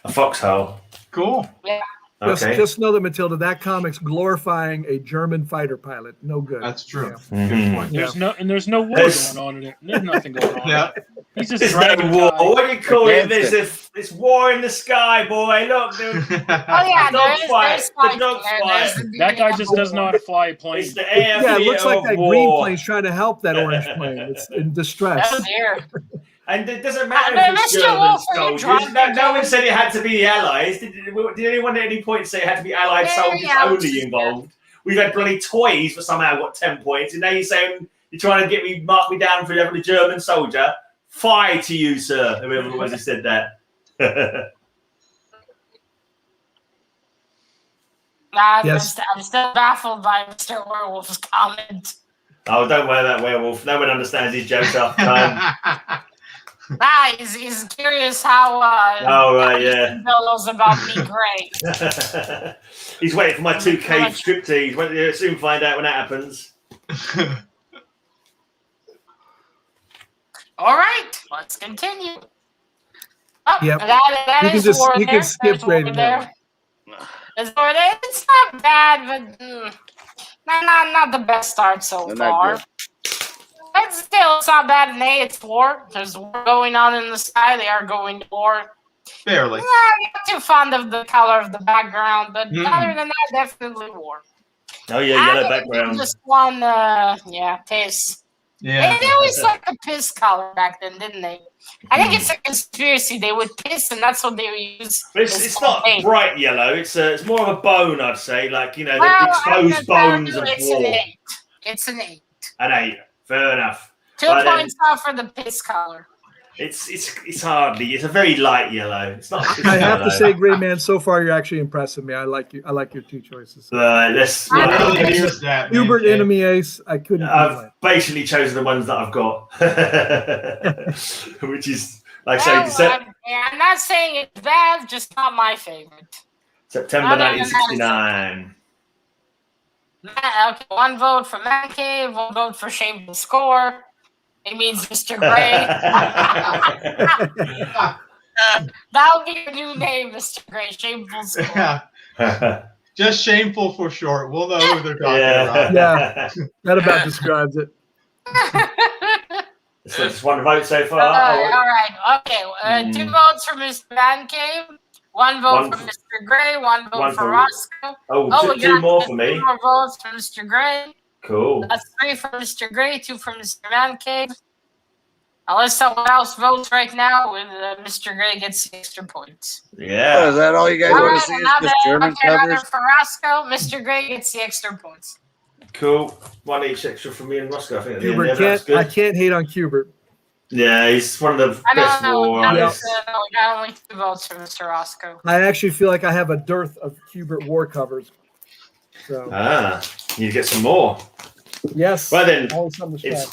a foxhole. Cool. Yeah. Okay. Just know that, Matilda, that comic's glorifying a German fighter pilot. No good. That's true. Yeah. Good point. There's no war There's- going on in it. There's nothing going on. Yeah. He's just It's dragging no war. guys. What do you call it? against There's it's war in the sky, boy. Look, Oh yeah, dog fight. there's The fights dog there. fight. There's the That guy beginning just of does the not fly a plane. it's the air Yeah, it looks like of that war. green plane's trying to help that orange plane. It's in distress. Oh dear. And it doesn't matter I mean, if it's Mr. German Wolf, are you soldiers. drunk? No one said it had to be the Allies. Did anyone at any point say it had to be Allied soldiers only involved? We've had bloody toys for somehow got 10 points, and now you're saying you're trying to mark me down for having a German soldier. Fie to you, sir, whoever it was who said that. Yes. I'm still baffled by Mr. Werewolf's comment. Oh, don't wear that, werewolf. No one understands his jokes half the time. He's curious how Oh, right, yeah. he knows about me Gray. He's waiting for my 2K striptease. We'll soon find out when that happens. All right, let's continue. Oh, Yep. that You can is just- war you can there. skip There's war right now. there. There's war there. It's not bad, but not the best start so They're not far. good. But still, it's not bad. And hey, it's war. There's war going on in the sky. They are going to war. Barely. Not too fond of the color of the background, but Mm. other than that, definitely war. Oh, yeah, yellow background. Just one, yeah, taste. Yeah. They always like a piss collar back then, didn't they? I think it's a conspiracy. They would piss, and that's what they would use. But it's not bright yellow. It's more of a bone, I'd say. Like, you know, the exposed bones of it's war. An 8. It's an 8. An 8. Fair enough. 2 points off for the piss collar. It's hardly. It's a very light yellow. It's not. I have to say, GreyMan, so far you're actually impressing me. I like you. I like your 2 choices. Let's. Hubert, Enemy Ace. I couldn't. I've basically chosen the ones that I've got, which is like I'm not saying it's bad, just not my favorite. September 1969. Okay, 1 vote for Man Cave, 1 vote for Shameful Score. It means Mr. Grey. That'll be your new name, Mr. Grey. Shameful Score. Just shameful for short. We'll know who they're talking about. Yeah, that about describes it. So just 1 vote so far. All right. Okay. 2 votes for Mr. Man Cave. 1 vote for Mr. Grey. 1 vote for Rosko. Oh, 2 more for me. 2 more votes for Mr. Grey. Cool. That's 3 for Mr. Grey, 2 for Mr. Man Cave. Unless someone else votes right now, Mr. Grey gets the extra points. Yeah. Oh, is that all you guys want to see? Is just German covers? For Rosko, Mr. Grey gets the extra points. Cool. 1 each extra from me and Rosko. I think. Hubert I can't hate on Hubert. Yeah, he's one of the best war artists. We got only 2 votes for Mr. Rosko. I actually feel like I have a dearth of Hubert war covers. So. You get some more. Yes. Well then, it's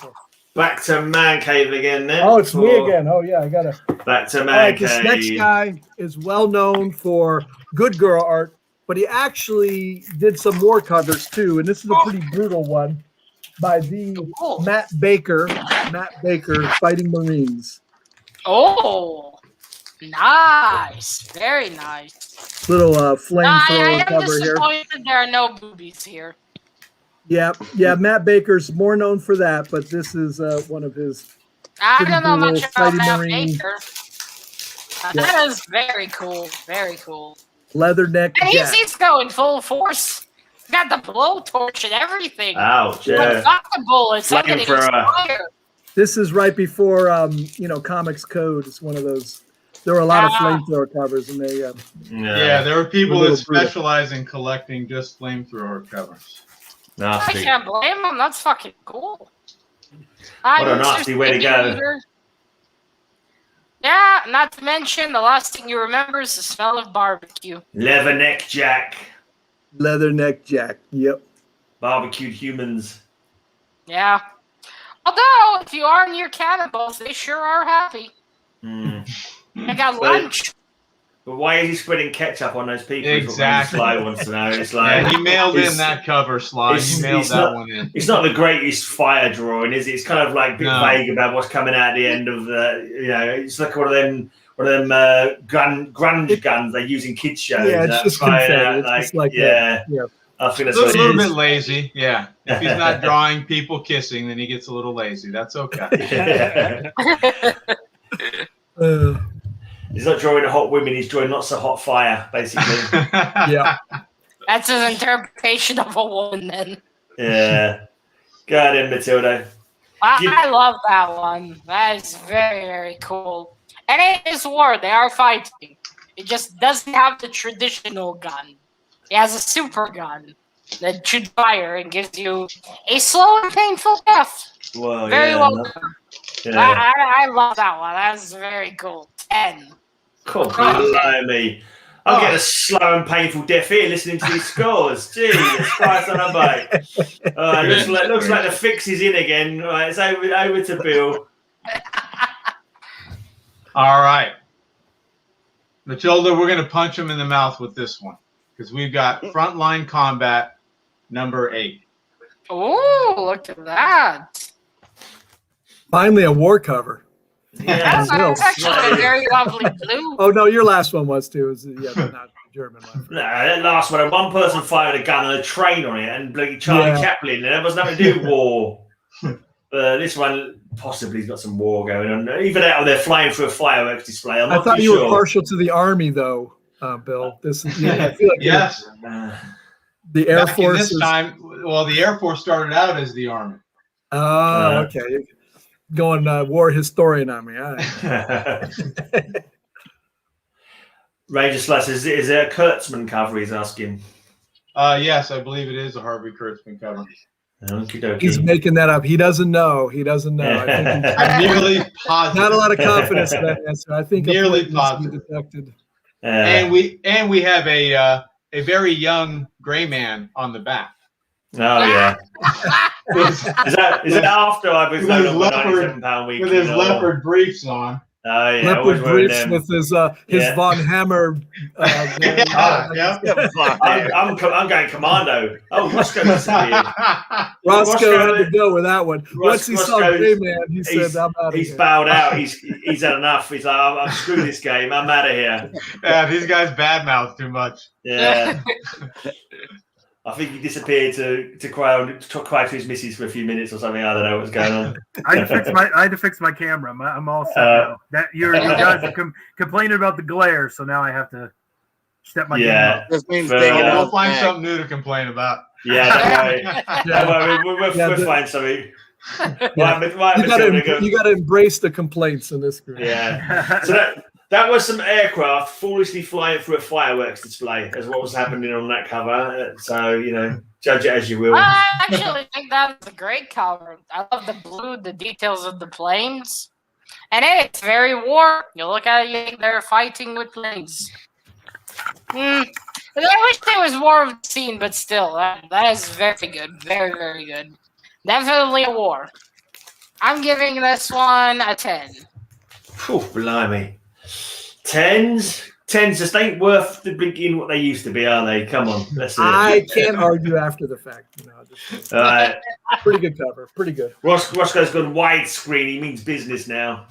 back to Man Cave again then. Oh, it's me again. Oh yeah, I gotta. Back to Man Cave. This next guy is well known for good girl art, but he actually did some war covers too, and this is a pretty brutal one by Matt Baker. Matt Baker, Fighting Marines. Oh, nice, very nice. Little flamethrower cover here. I am disappointed there are no boobies here. Yeah. Matt Baker's more known for that, but this is one of his. I don't know much about Matt Marine. Baker. That is very cool. Very cool. Leatherneck. And he's going full force. Got the blowtorch and everything. Ouch! Yeah. Got the bullets. Fire. This is right before Comics Code. It's one of those. There were a lot of flamethrower covers, and they. Yeah, there were people that specialize in collecting just flamethrower covers. Nasty. I can't blame them. That's fucking cool. What a nasty way to go. Yeah, not to mention the last thing you remember is the smell of barbecue. Leatherneck Jack. Leatherneck Jack. Yep. Barbecued humans. Yeah. Although, if you are near cannibals, they sure are happy. They got lunch. But why is he spreading ketchup on those people? Exactly. Sly wants to know. It's like he mailed in that cover, Sly. He mailed that one in. It's not the greatest fire drawing, is it? It's kind of like a bit vague about what's coming out at the end of the. It's like one of them grunge guns they use in kids shows. Yeah, it's just confetti. It's just like that. Yeah. I think that's a little bit lazy. Yeah. If he's not drawing people kissing, then he gets a little lazy. That's okay. He's not drawing hot women, he's drawing lots of hot fire, basically. Yeah. That's his interpretation of a woman, then. Yeah. Go ahead, Matilda. I love that one. That is very, very cool. And it is war. They are fighting. It just doesn't have the traditional gun. It has a super gun that shoots fire and gives you a slow and painful death. Well, very well done. Yeah. I love that one. That's very cool. 10. Cool. Blimey. I'll get a slow and painful death here listening to these scores. Gee, it's Christ on a bike. Looks like the fix is in again. Right, it's over to Bill. All right. Matilda, we're going to punch him in the mouth with this one because we've got Frontline Combat number 8. Oh, look at that. Finally a war cover. Yeah, that's actually a very lovely blue. Oh, no, your last one was too. But not the German one. No, that last one, one person fired a gun and a train on it and bloody Charlie Chaplin, and that was nothing to do with war. This one possibly has got some war going on. Even out there flying through a fireworks display. I thought you were partial to the Army, though, Bill. This is, I feel like yes. The Air Force. The Air Force started out as the Army. Oh, okay. Going war historian on me. All right. Ranger Slash, is it a Kurtzman cover he's asking? Yes, I believe it is a Harvey Kurtzman cover. He's making that up. He doesn't know. He doesn't know. I think I'm nearly positive. not a lot of confidence in that answer. I think nearly positive. And we have a very young gray man on the back. Oh yeah. is that after I've been with his leopard briefs on? Oh yeah, leopard briefs with his Von Hammer. I'm going commando. Oh, Rosko disappeared. Rosko had to go with that one. Once he saw GreyMan, he said, "I'm out of here." He's bowed out. He's had enough. He's like, "I'm screw this game. I'm out of here." Yeah, these guys badmouth too much. Yeah. I think he disappeared to cry to his missus for a few minutes or something. I don't know what's going on. I had to fix my camera. I'm all set now. That you guys are complaining about the glare, so now I have to step my game up. This means we'll find something new to complain about. Yeah, don't worry. We'll find something. You got to embrace the complaints in this group. Yeah. So that was some aircraft foolishly flying through a fireworks display, as what was happening on that cover. So, judge it as you will. I actually think that's a great cover. I love the blue, the details of the planes. And it's very war. You look at it, you think they're fighting with planes. I wish there was more of the scene, but still, that is very good. Very, very good. Definitely a war. I'm giving this one a 10. Oh, blimey. 10s just ain't worth the beginning what they used to be, are they? Come on, let's see. I can't argue after the fact. All right. Pretty good cover. Pretty good. Rosko's gone widescreen. He means business now.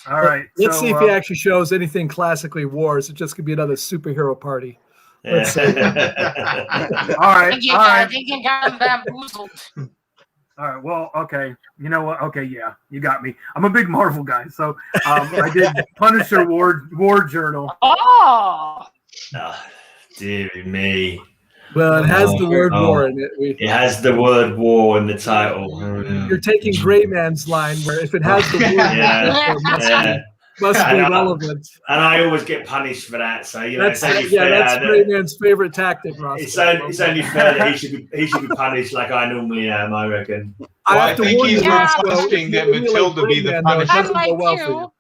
All right. Let's see if he actually shows anything classically wars. It just could be another superhero party. Let's see. All right. I think you got him bamboozled. All right. Well, okay. You know what? Okay, yeah, you got me. I'm a big Marvel guy, so I did Punisher War Journal. Oh, dearie me. Well, it has the word war in it. It has the word war in the title. You're taking GreyMan's line where if it has the word must be relevant. And I always get punished for that. So that's it's only fair. That's GreyMan's favorite tactic, Rosko. It's only fair that he should be punished like I normally am. I reckon. I think he's requesting that Matilda be the Punisher.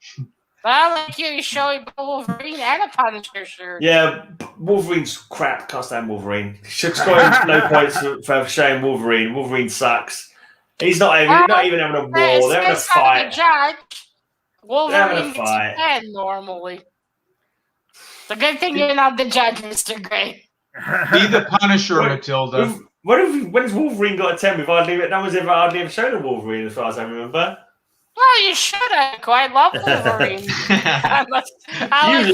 I like you showing Wolverine and a Punisher shirt. Yeah, Wolverine's crap. Can't stand Wolverine. Should score no points for showing Wolverine. Wolverine sucks. He's not even having a war. They're having a fight. Wolverine gets 10 normally. It's a good thing you're not the judge, Mr. Grey. Be the Punisher, Matilda. When's Wolverine got a 10? No one's ever shown a Wolverine, as far as I remember. Well, you should have. Quite love Wolverine. I like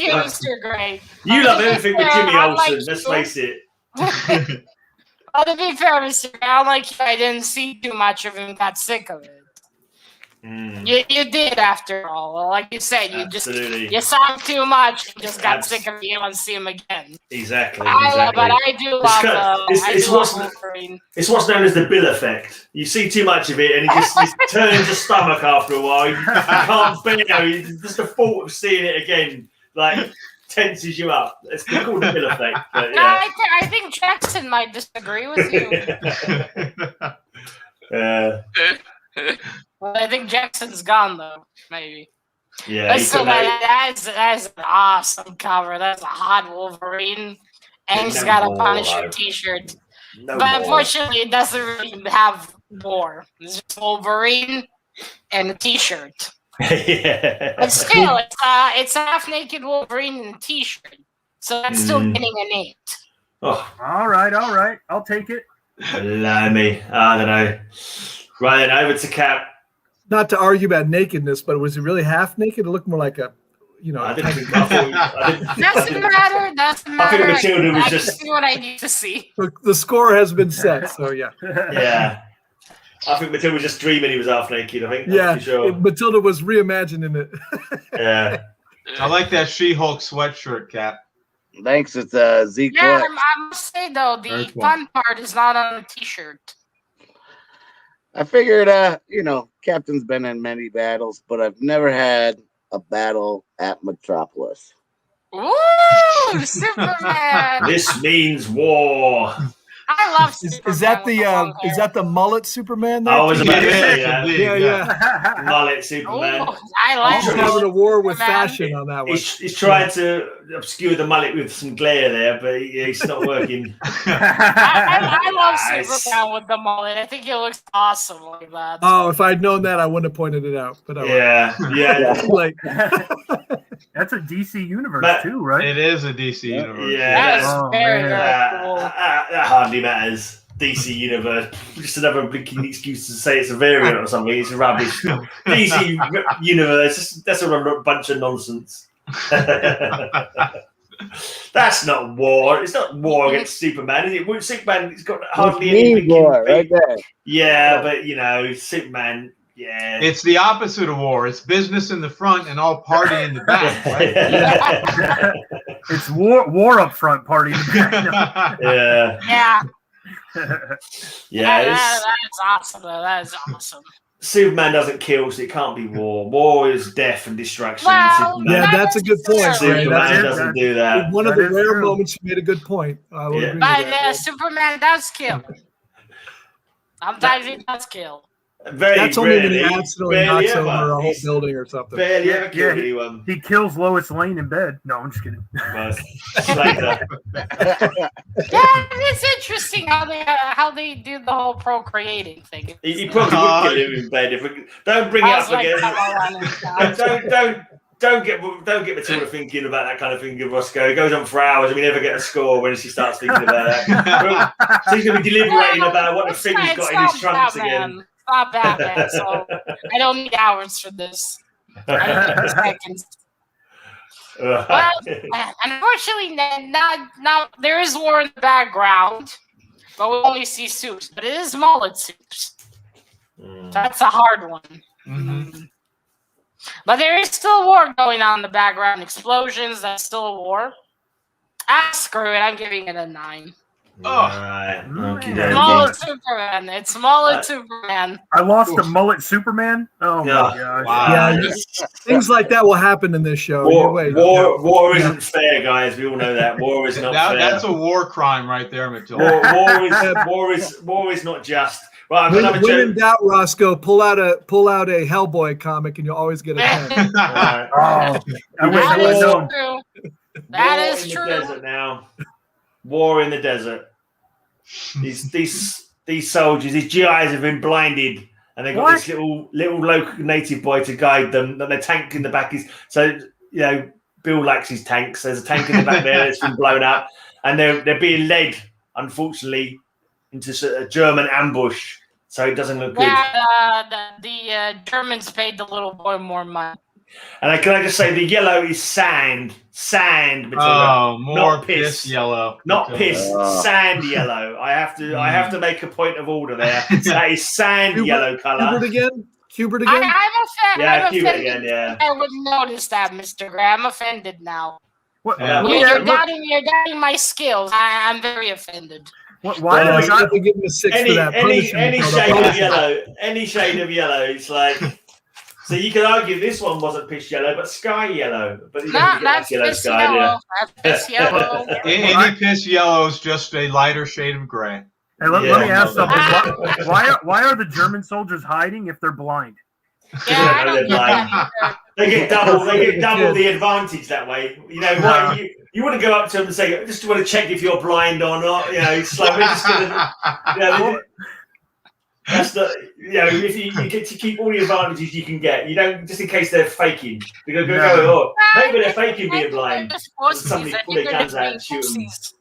you, Mr. Grey. You love everything with Jimmy Olsen. Let's face it. Well, to be fair, Mr. Grey, unlike you, I didn't see too much of him. Got sick of it. You did, after all. Like you said, you saw him too much. You just got sick of it. You want to see him again. Exactly. But I do love Wolverine. It's what's known as the Bill effect. You see too much of it, and it just turns your stomach after a while. You can't bear it. Just the thought of seeing it again, tenses you up. It's called the Bill effect. But, yeah. No, I think Jackson might disagree with you. Well, I think Jackson's gone, though. Maybe. Yeah. That's an awesome cover. That's a hot Wolverine. And he's got a Punisher t-shirt. But unfortunately, it doesn't really have war. It's just Wolverine and a t-shirt. But still, it's a half-naked Wolverine in a t-shirt. So that's still getting an 8. Oh. All right. I'll take it. Blimey. I don't know. Right, then over to Cap. Not to argue about nakedness, but was he really half naked? It looked more like I didn't think. Doesn't matter. I think Matilda was just see what I need to see. The score has been set, so yeah. Yeah. I think Matilda was just dreaming he was half naked. I think. Yeah. Sure. Matilda was reimagining it. Yeah. I like that She-Hulk sweatshirt, Cap. Thanks. It's Zeke. Yeah, I must say though, the fun part is not on the t-shirt. I figured, Captain's been in many battles, but I've never had a battle at Metropolis. Ooh, Superman! This means war. I love Superman. Is that the mullet Superman? There I was about to say Yeah, that. yeah. Mullet Superman. Ooh, I like He's Sure. having a war with Superman. fashion on that one. He's trying to obscure the mullet with some glare there, but it's not working. I love Nice. Superman with the mullet. I think it looks awesome like that. Oh, if I'd known that, I wouldn't have pointed it out. But Yeah. like, That's a DC universe But- too, right? It is a DC universe. Yeah. That is Oh, very, man. very cool. That hardly matters. DC Universe, just another blinking excuse to say it's a variant or something. It's rubbish. DC Universe, that's a bunch of nonsense. That's not war. It's not war against Superman, is it? Superman, it's got hardly any Mean war, right there. Yeah, but Superman. Yeah, It's the opposite of war. It's business in the front and all party in the back. Right? It's war up front party. yeah, Yeah, yeah. that is awesome. That is awesome. Superman doesn't kill, so it can't be war. War is death and destruction. Well, Superman, yeah, that's a good point. Ray. Superman That's doesn't do that. one of That the is rare true. moments you made a good point. I will Yeah. agree with But that. Superman does kill. Sometimes he does kill. Very That's only when he rarely, accidentally barely knocks ever. over a whole He's building or something. barely ever Yeah, killed anyone. He kills Lois Lane in bed. No, I'm just kidding. But later. Yeah, it's interesting how they do the whole procreating thing. He probably would kill him in bed if we don't bring it I up was like, again. come on, Don't get Matilda thinking about that kind of thing, Rosko. It goes on for hours and we never get a score when she starts thinking about that. So he's going to be deliberating about what the thing he's got in his trunks again. It's not Batman, so I don't need hours for this. I need seconds. Well, unfortunately, not there is war in the background, but we only see soups. But it is mullet soups. That's a hard one. Mhm. But there is still war going on in the background. Explosions, that's still a war. Screw it, I'm giving it a 9. Right. Okey-dokey. Mullet Superman. It's mullet Superman. I lost a mullet Superman. Oh Yeah. my gosh. Wow. Yeah, things like that will happen in this show. You wait. War isn't fair, guys. We all know that. War is not fair. That's a war crime right there, Matilda. War is not just. Right, When in doubt, Rosko, pull out a Hellboy comic, and you'll always get a 10. Right. Oh, I wish I That would have is known. true. That War is in true. The desert now. War in the desert. These soldiers, these GIs have been blinded, and they've got this little local native boy to guide them. And their tank in the back is Bill likes his tanks. There's a tank in the back there that's been blown up, and they're being led, unfortunately, into a German ambush. So it doesn't look good. Yeah, the Germans paid the little boy more money. And can I just say, the yellow is sand, Matilda. Oh, more Not piss piss. yellow. Not Matilda. piss, sand yellow. I have to make a point of order there. That is sand yellow color. Hubert again? I'm Yeah, I'm cue it offended. again, yeah. I wouldn't notice that, Mr. Gray. I'm offended now. What, Yeah. look You're at- look- doubting my skills. I'm very offended. why Well, did you I have to give him a 6 for that. Punish him, Any Matilda. shade of Punish him. yellow, any shade of yellow. It's like, so you could argue this one wasn't piss yellow, but sky yellow. But you No, don't get that's yellow piss sky, yellow. yeah. That's piss yellow. Any piss yellow is just a lighter shade of gray. Hey, let me Yeah. ask something. Why are the German soldiers hiding if they're blind? Yeah, I don't get that either. They get double the advantage that way. You know, why you wouldn't go up to them and say, I just want to check if you're blind or not. You know, it's like we're just gonna, that's the, if you get to keep all the advantages you can get, you don't, just in case they're faking. They're going to go, maybe they're faking being blind. They're just pussies. Somebody I pull think their they're guns out and just shoot being 'em. pussies.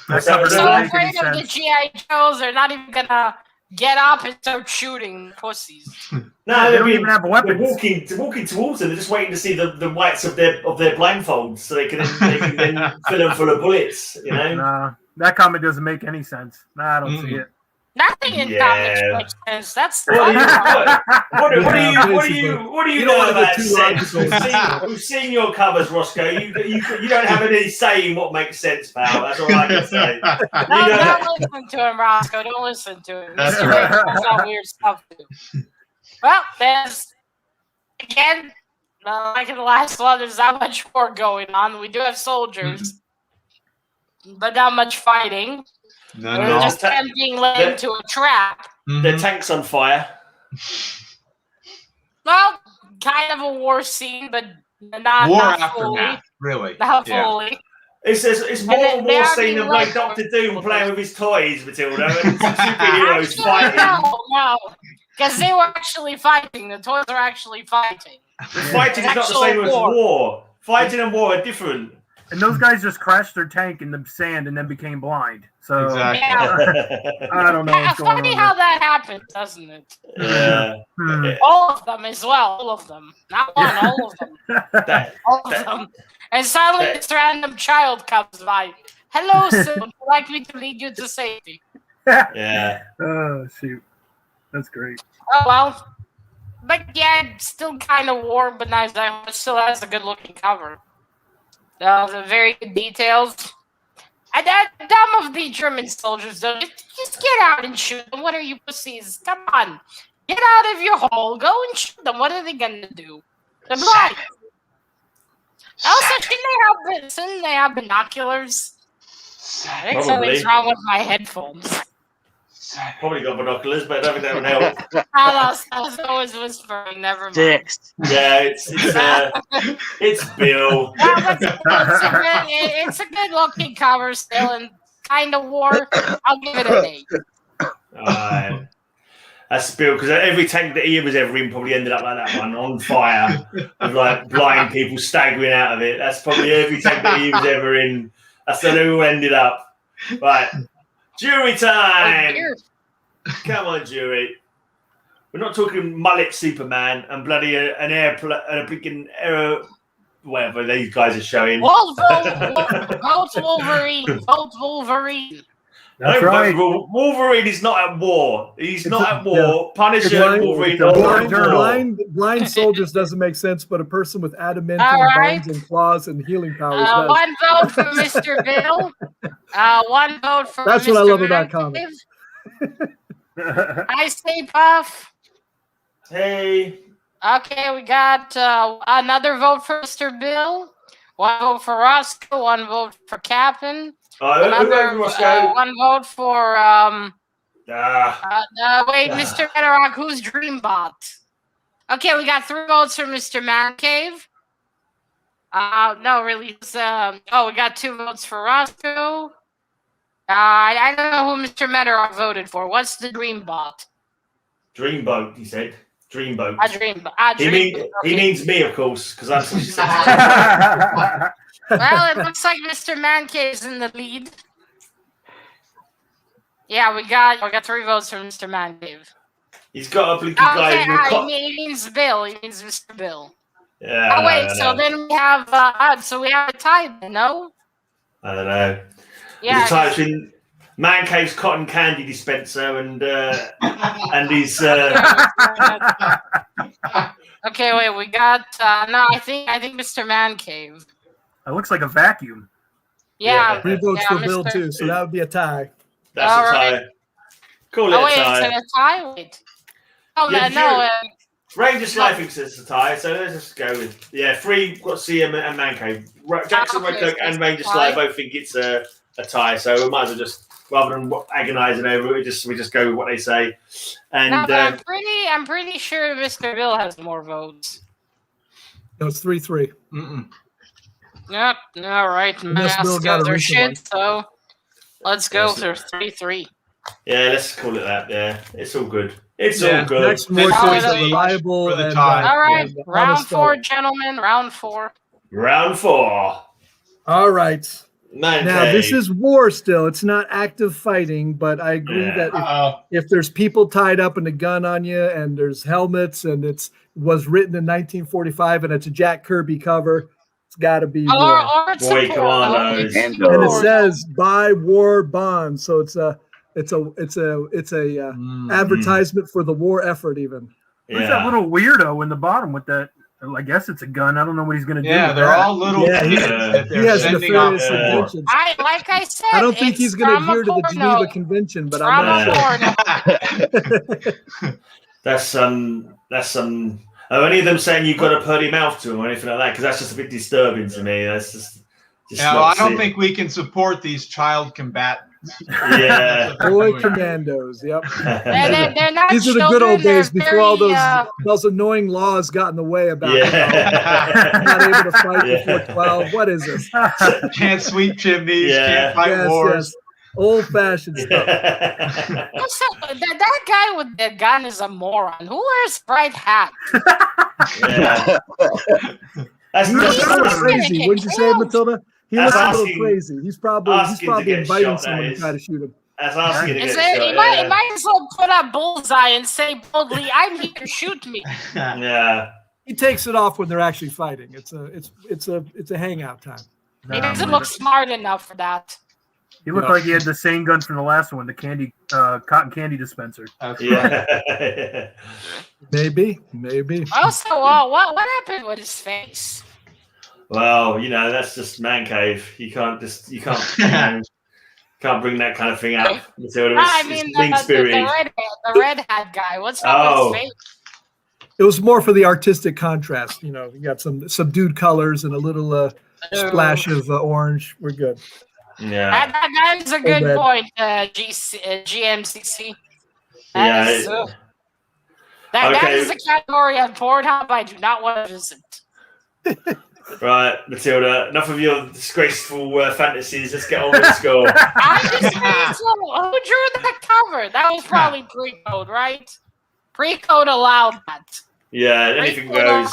That So cover So doesn't make any afraid of the sense. GI Joes, they're not even gonna get up and start shooting pussies. No, They don't even have they're weapons. walking towards them. They're just waiting to see the whites of their blindfolds, so they can then fill them full of bullets. You know. Nah, that comment doesn't make any sense. Nah, I don't see it. Nothing in comics makes sense. That's the What fun do part. you know about sense? We've seen your covers, Rosko. You don't have any say in what makes sense, pal. That's all I can say. Don't listen to him, Rosko. Don't listen to him. That's Mr. right. Rick does all weird stuff too. Well, there's again, like in the last one, there's not much more going on. We do have soldiers, but not much fighting. No, We're just being led into a trap. The tank's on fire. Well, kind of a war scene, but not war not aftermath, fully. really. Not Yeah. fully. It's more a war scene of like Dr. Doom playing with his toys, Matilda, and some superheroes fighting. No, because they were actually fighting. The toys are actually fighting. Fighting is not the same as war. Fighting and war are different. And those guys just crashed their tank in the sand and then became blind. So Exactly. I don't know what's going on. Funny how that happened, doesn't it? Yeah. All of them as well. All of them. Not one, all of them. All of them. And suddenly this random child comes by. Hello, sir. Would you like me to lead you to safety? Yeah. Oh, shoot. That's great. Oh, well. But yeah, still kind of war, but nice. It still has a good looking cover. The very good details. And dumb of the German soldiers, though. Just get out and shoot them. What are you pussies? Come on. Get out of your hole. Go and shoot them. What are they going to do? They're blind. Also, shouldn't they have binoculars? I think something's wrong with my headphones. Probably got binoculars, but I don't think that would help. I was always whispering. Never mind. Text. Yeah, it's Bill. It's a good looking cover still, and kind of war. I'll give it an 8. Alright. That's Bill, because every tank that he was ever in probably ended up like that one, on fire, with like blind people staggering out of it. That's probably every tank that he was ever in. That's who ended up. Right. Jury time! Come on, jury. We're not talking mullet Superman and bloody an airplane and a freaking aero, whatever these guys are showing. Vote Wolverine! Vote Wolverine! That's right. Wolverine is not at war. He's not at war. Punisher and Wolverine are at war. Blind soldiers doesn't make sense, but a person with adamantium bones and claws and healing powers does. One vote for Mr. Bill. One vote for That's Mr. what I love about comics. I say Puff. Hey. Okay, we got another vote for Mr. Bill. One vote for Rosko. One vote for CapN. One vote for wait, Mr. Metarok, who's Dreambot? Okay, we got 3 votes for Mr. Man Cave. No, really. We got 2 votes for Rosko. I don't know who Mr. Metarok voted for. What's the Dreambot? Dreamboat, he said. Dreamboat. He means me, of course, because I'm such a Well, it looks like Mr. Man Cave's in the lead. Yeah, we got 3 votes from Mr. Man Cave. He's got a blinky guy. He means Bill. He means Mr. Bill. Yeah. Oh wait, so then we have a tie, then, no? I don't know. Yeah. There's a tie between Man Cave's cotton candy dispenser and his. Okay, wait. We got I think Mr. Man Cave. It looks like a vacuum. Yeah. 3 votes for Bill too, so that would be a tie. That's a tie. Call it a tie. Is it a tie? Wait. Oh no. Rangers Life thinks it's a tie, so let's just go with 3. Got CM and Man Cave. Jackson Redcoat and Rangers Life both think it's a tie, so we might as well just, rather than agonising over it, we just go with what they say. And I'm pretty sure Mr. Bill has more votes. No, it's 3-3. Yep. All right. Masks are shit. So let's go for 3-3. Yeah, let's call it that. Yeah, it's all good. It's all good. Next more choice are reliable and all right. Round 4, gentlemen. Round 4. Round 4. All right. Man now Cave. this is war still. It's not active fighting, but I agree that if there's people tied up and a gun on you, and there's helmets, and it was written in 1945, and it's a Jack Kirby cover, it's got to be war. Boy, come on, and it says "Buy War Bonds," so it's a It's a advertisement for the war effort. Even Who's that little weirdo in the bottom with that? I guess it's a gun. I don't know what he's going to do. Yeah, with they're that. all little kids that he they're has sending off nefarious to war. intentions. Like I said, I don't think he's going to adhere to the porno. Geneva Convention, but I'm not sure. That's some. Are any of them saying you've got to putty mouth to him or anything like that? Because that's just a bit disturbing to me. That's just No, I don't think we can support these child combatants. Yeah. Boy commandos. Yep. They're not These are the good old children, days they're before all very, those annoying laws got in the way about not able to fight before 12. What is this? Can't sweep chimneys, can't fight wars. Yes. Old-fashioned stuff. Also, that guy with the gun is a moron. Who wears bright hat? That's he looks a little crazy. Wouldn't you say, Matilda? He looks a little crazy. He's probably inviting someone to try to shoot him. That's asking to get shot. He might as well put up bullseye and say boldly, "I'm here, shoot me." Yeah. He takes it off when they're actually fighting. It's a hangout time. He doesn't look smart enough for that. He looked like he had the same gun from the last one, the cotton candy dispenser. Yeah. Maybe. Also, what happened with his face? Well, that's just man cave. You can't can't bring that kind of thing up. I mean, the red hat guy. What's wrong with his face? It was more for the artistic contrast. You got some subdued colors and a little splash of orange. We're good. Yeah, that is a good point. GMCC. That is a category on Pornhub I do not want to visit. Right, Matilda. Enough of your disgraceful fantasies. Let's get on with the score. I just who drew that cover? That was probably pre-code, right? Pre-code allowed that. Yeah, anything goes.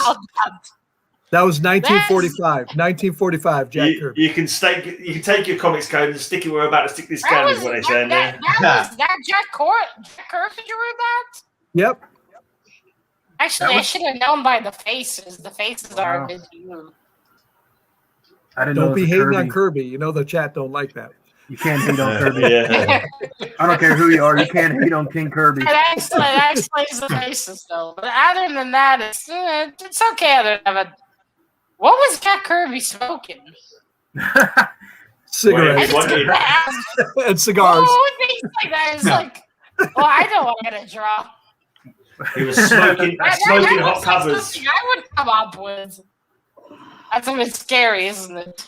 That was 1945. 1945. Jack Kirby. You can take your comics code and stick it where we're about to stick this gun. Is what they're saying there. That Jack Kirby drew that? Yep. Actually, I should have known by the faces. The faces are a bit new. I didn't don't know be hating Kirby. on Kirby. The chat don't like that. You can't hate on Kirby. I don't care who you are. You can't hate on King Kirby. That explains the faces, though. But other than that, it's okay. Other than that, what was Jack Kirby smoking? Cigarettes and cigars. Things like that. It's like, well, I know what I'm gonna draw. He was smoking hot covers. I would come up with. That's a bit scary, isn't it?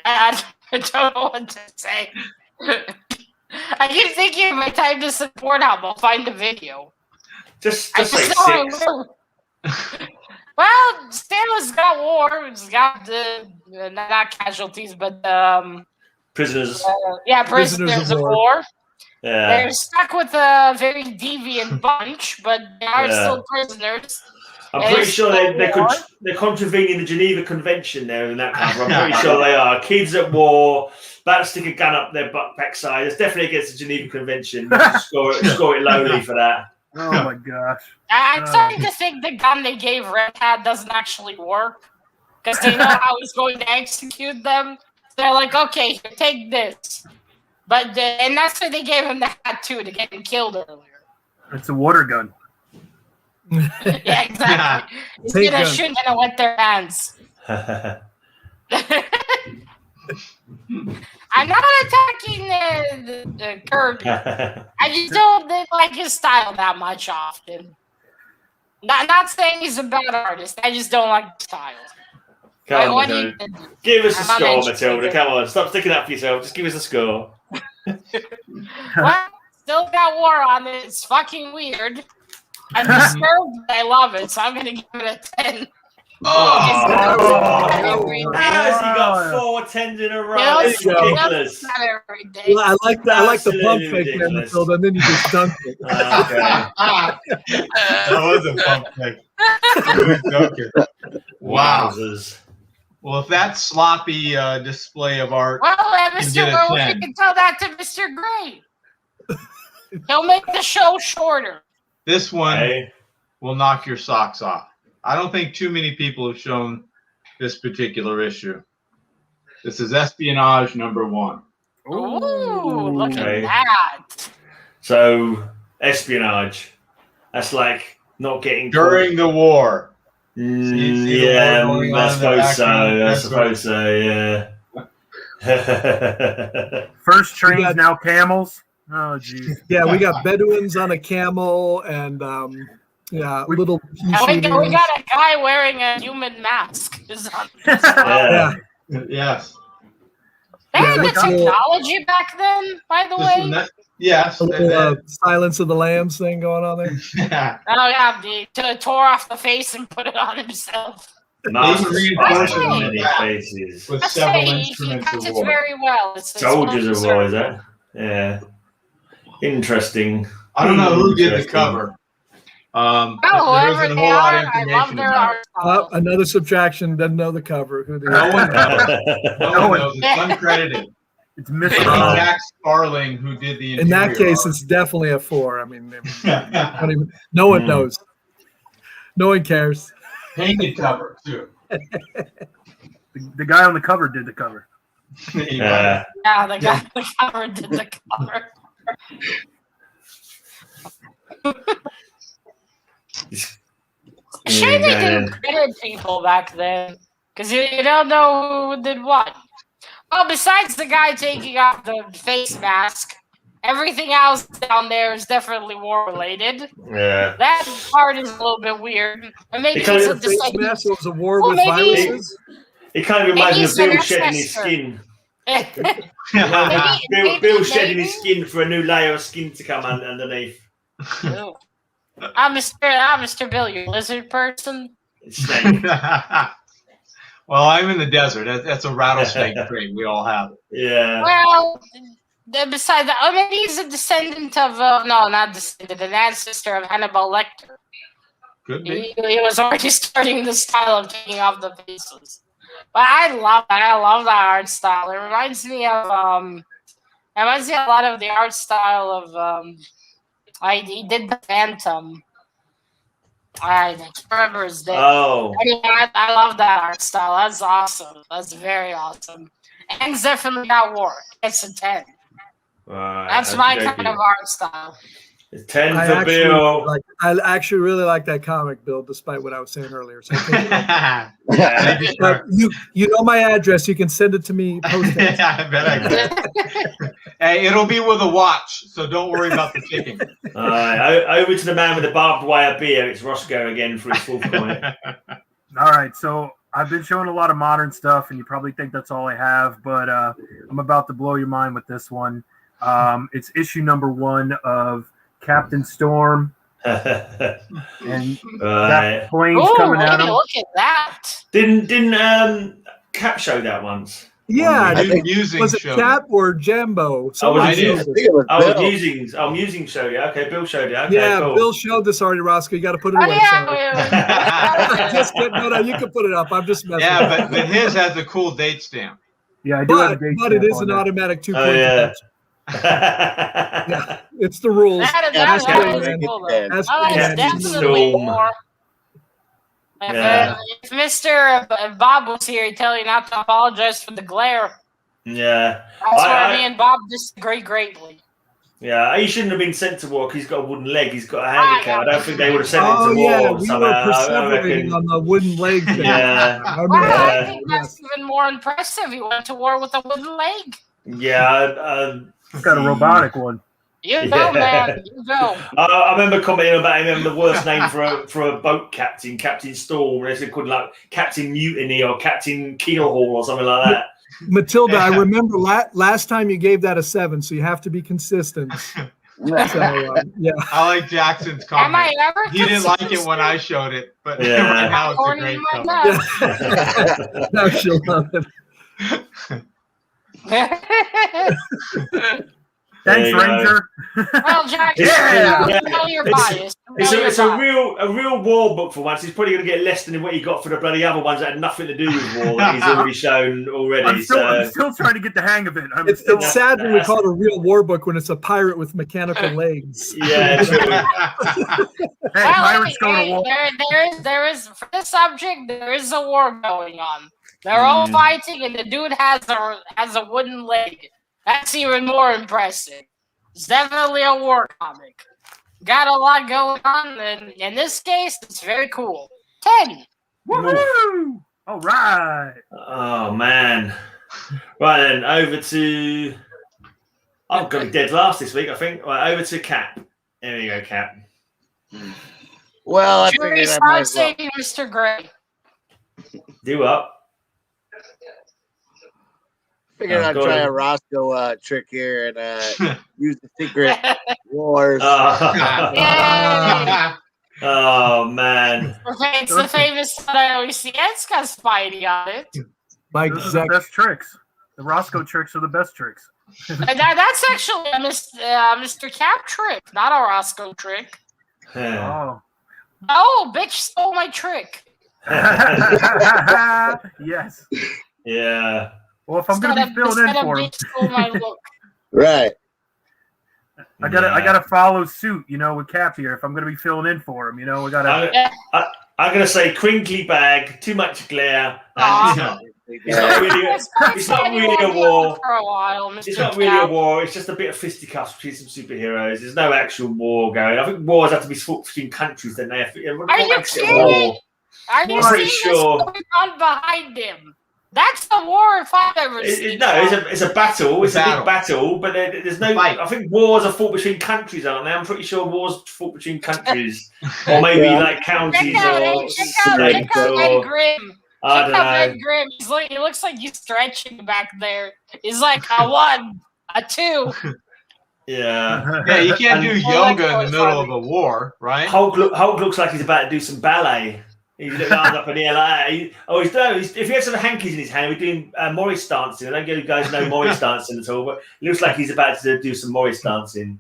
I don't know what to say. I keep thinking of my time to support him. I'll find a video. Just say 6. Well, Stanley's got war. It's got not casualties, but prisoners. Prisoners of war. Yeah. They're stuck with a very deviant bunch, but they are still prisoners. I'm pretty sure they're contravening the Geneva Convention there in that cover. I'm pretty sure they are. Kids at war, about to stick a gun up their backside. It's definitely against the Geneva Convention. Score it lowly for that. Oh my gosh. I'm starting to think the gun they gave Red Hat doesn't actually work because they know how he's going to execute them. They're like, okay, here, take this. But and that's why they gave him the hat too, to get him killed earlier. It's a water gun. Yeah, exactly. He's gonna shoot and wet their hands. I'm not attacking the Kirby. I just don't like his style that much often. Not saying he's a bad artist. I just don't like the style. Come on, give us a score, Matilda. Come on, stop sticking up for yourself. Just give us a score. Well, still got war on it. It's fucking weird. I'm disturbed, but I love it, so I'm gonna give it a 10. How has he got 4 10s in a row? That's ridiculous. Well, I like the pump fake there, Matilda, and then you just dunked it. That was a pump fake. Wow. Well, if that sloppy display of art, well, Mr. Rose, you can tell that to Mr. Gray. He'll make the show shorter. This one will knock your socks off. I don't think too many people have shown this particular issue. This is Espionage #1. Ooh, look Okay. at that. So espionage. That's like not getting During the war. Mm, See the yeah, war going I on in the suppose so. background? I That's suppose so. Yeah. First trains, got- now camels. Oh, geez. Yeah, we got Bedouins on a camel and little pea And we shooters. got a guy wearing a human mask. Yeah. Yes. They had Yeah, the technology back then, by the way. Yes. A little Silence of the Lambs thing going on there. Oh yeah, he tore off the face and put it on himself. Master reinforced Spider it on with many that. faces. With I several say he instruments cuts of it war. very well. It's Soldiers of well War, is that? Yeah. Interesting. I don't know who did the Interesting. cover. Oh, There whoever isn't a they whole lot are, of I love information their about art style. Another subtraction. Doesn't know the cover. Who the No one knows. No No one one- knows. It's uncredited. It's It's Mr. Jack Sparling who did the In that interior case, art. it's definitely a 4. I mean, It's no one Mm. knows. No one cares. painted cover too. The guy on the cover did the cover. Yeah. Yeah, the guy on the cover did the cover. Shame they didn't credit people back then, because you don't know who did what. Well, besides the guy taking off the face mask, everything else down there is definitely war related. Yeah. That part is a little bit weird. And maybe Because it's a the Face descendant. mask was a war Well, with maybe- viruses. It kind of reminds me of he's an Bill shedding his ancestor. skin. Maybe- Bill shedding maybe- his skin for a new layer of skin to come underneath. Ew. Mr. Bill, you lizard person? Snake. Well, I'm in the desert. That's a rattlesnake trait. We all have it. Yeah. Well, besides that, maybe he's a descendant of, no, not descendant, an ancestor of Hannibal Lecter. Could be. He was already starting the style of taking off the faces. But I love that. I love that art style. It reminds me of, a lot of the art style of, he did the Phantom. I can't remember his name. Oh. Anyway, I love that art style. That's awesome. That's very awesome. And it's definitely not war. It's a 10. Right. That's my okay. kind of art style. It's 10 I for Bill. actually really like that comic, Bill, despite what I was saying earlier. So I think, Yeah. but you know my address. You can send it to me. Post it. I bet I could. Hey, it'll be with a watch, so don't worry about the ticking. All right. Over to the man with the barbed wire beer. It's Rosko again for his full comic. All right, so I've been showing a lot of modern stuff, and you probably think that's all I have, but I'm about to blow your mind with this one. It's issue number 1 of Captain Storm, and Right. that plane's Oh, coming at him. look at that. Didn't Cap show that once? Yeah, I think- Musings was it show. Cap or Jambo? I did. I think it was Oh, Bill. Musings show you. Okay, Bill showed you. Okay, Yeah, cool. Bill showed this already, Rosko. You got to put it Oh, away. yeah. Sorry. Just kidding. No, you can put it up. I'm just messing. Yeah, but his has a cool date stamp. Yeah, I do have a but date it stamp is on an there. automatic 2 Oh, point yeah. deduction. Yeah, it's the rules. That That's is good. cool, though. Yeah. That's Oh, that's Yeah, definitely Storm. more. Yeah. If Mr. Bob was here, he'd tell you not to apologize for the glare. Yeah. That's where I- me and Bob disagree greatly. Yeah, he shouldn't have been sent to war because he's got a wooden leg. He's got a handicap. I don't think they would have sent him Oh to war yeah, we somehow. were I perseverating reckon. on the wooden leg thing. Yeah. I Well, remember I that. think that's even more impressive. He went to war with a wooden leg. Yeah. I've got a robotic one. You know, man. You know. I remember commenting about him having the worst name for a boat captain, Captain Storm. They said called like Captain Mutiny or Captain Keelhaul or something like that. Matilda, I remember last time you gave that a 7, so you have to be consistent. So, yeah. I like Jackson's Am I comment. ever He didn't like it consistent? when I showed it, but Yeah. right now it's a Horny great in my cover. mouth. No, she'll love it. Thanks, There you go. Ranger. Well, Jack, Yeah. you know you're It's- biased. It's, You a, know it's you're a biased. real war book for once. He's probably going to get less than what he got for the bloody other ones that had nothing to do with war that he's already shown already. I'm so still trying to get the hang of it. It's sad when we call it a real war book when it's a pirate with mechanical legs. yeah, true. Hey, Well, pirates go to war. there is for this subject. There is a war going on. They're all fighting, and the dude has a wooden leg. That's even more impressive. It's definitely a war comic. Got a lot going on, and in this case, it's very cool. 10. Woohoo! All right. Oh man. Right then, over to. I'm going to be dead last this week, I think. Right, over to Cap. There you go, Cap. Well, I Sure, figured I start might as well. saving Mr. Grey. Do up. Figured I'd go try on. a Rosko trick here and use the secret wars. Oh, oh man. Okay, it's the famous that I always see. It's got Spidey on it. Mike Those are the best tricks. The Rosko tricks are the best tricks. And that's actually a Mr. Cap trick, not a Rosko trick. Oh. Oh, bitch stole my trick. Yes. Yeah. Well, if I'm going to be filled in for him, Bitch stole my look. Right. I gotta follow suit, with Cap here. If I'm going to be filling in for him, we gotta. I'm going to say crinkly bag, too much glare. And it's not really a war. For a while, Mr. It's not really a war. It's just a bit of fisticuffs between some superheroes. There's no actual war going. I think wars have to be fought between countries. Then they have to. Are you kidding? Are you I'm pretty seeing sure. what's going on behind him? That's a war if I've ever seen one. It's a battle. It's a Battle. big battle, but there's no. Fight. I think wars are fought between countries, aren't they? I'm pretty sure wars fought between countries, or maybe like counties Check out or Ed states or. Grimm. I Check don't out know. Ed Grimm. He looks like he's stretching back there. He's like a 1, a 2. Yeah. Yeah, you can't do Well, yoga in that's the middle funny. of a war, right? Hulk looks like he's about to do some ballet. He's looking arms up in the air like that. If he has some hankies in his hand, we're doing Morris dancing. I don't know if you guys know Morris dancing at all, but it looks like he's about to do some Morris dancing.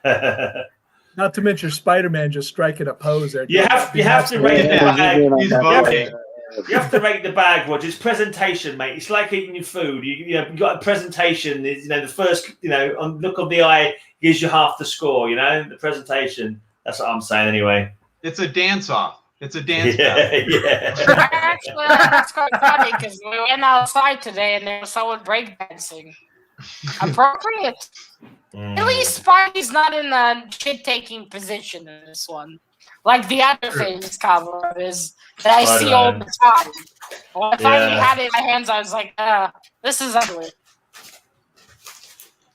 Not to mention Spider-Man just striking a pose there. You have to rate the Yeah, bag. he's voting. You have to rate the bag, Roger. It's presentation, mate. It's like eating your food. You got a presentation. The first, look of the eye gives you half the score. The presentation. That's what I'm saying, anyway. It's a dance-off. It's a dance Yeah. Actually, that's quite funny because we went outside today and there was someone breakdancing. Appropriate. At least Spidey's not in a shit-taking position in this one. Like the other famous cover is that I see all the time. When I finally had it in my hands, I was like, this is ugly.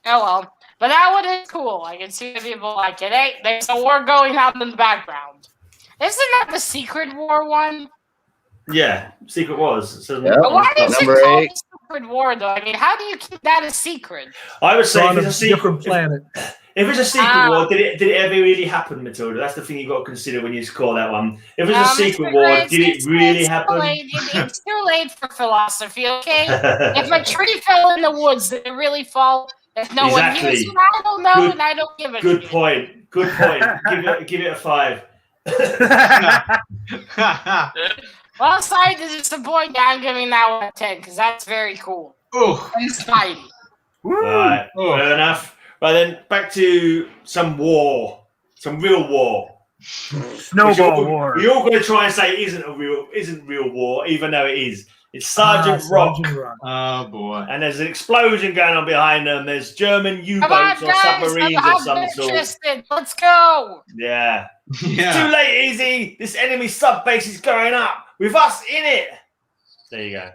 Oh well. But that one is cool. I can see that people like it. Hey, there's a war going on in the background. Isn't that the Secret War one? Yeah, Secret Wars. So, Yeah. But why is it Number called 8. Secret War, though? I mean, how do you keep that a secret? I would say on if a it's a secret different planet. If it's a secret war, did it ever really happen, Matilda? That's the thing you got to consider when you score that one. If it's a secret Mr. war, Graves, did it really happen? It's too late for philosophy, okay? If a tree fell in the woods, did it really fall? If no one hears it, I don't know, and I don't give a Good shit. point. Good point. give it a 5. Well, sorry to disappoint you. I'm giving that one a 10 because that's very cool. Ooh. And Spidey. All right, fair enough. Right then, back to some war, some real war. Snowball war. You're all going to try and say it isn't real war, even though it is. It's Sergeant Rock. Oh boy! And there's an explosion going on behind them. There's German Come on, U-boats or guys, submarines I'm of some sort. interested. Let's go. Yeah. Yeah. Too late, Easy. This enemy sub base is going up with us in it. There you go.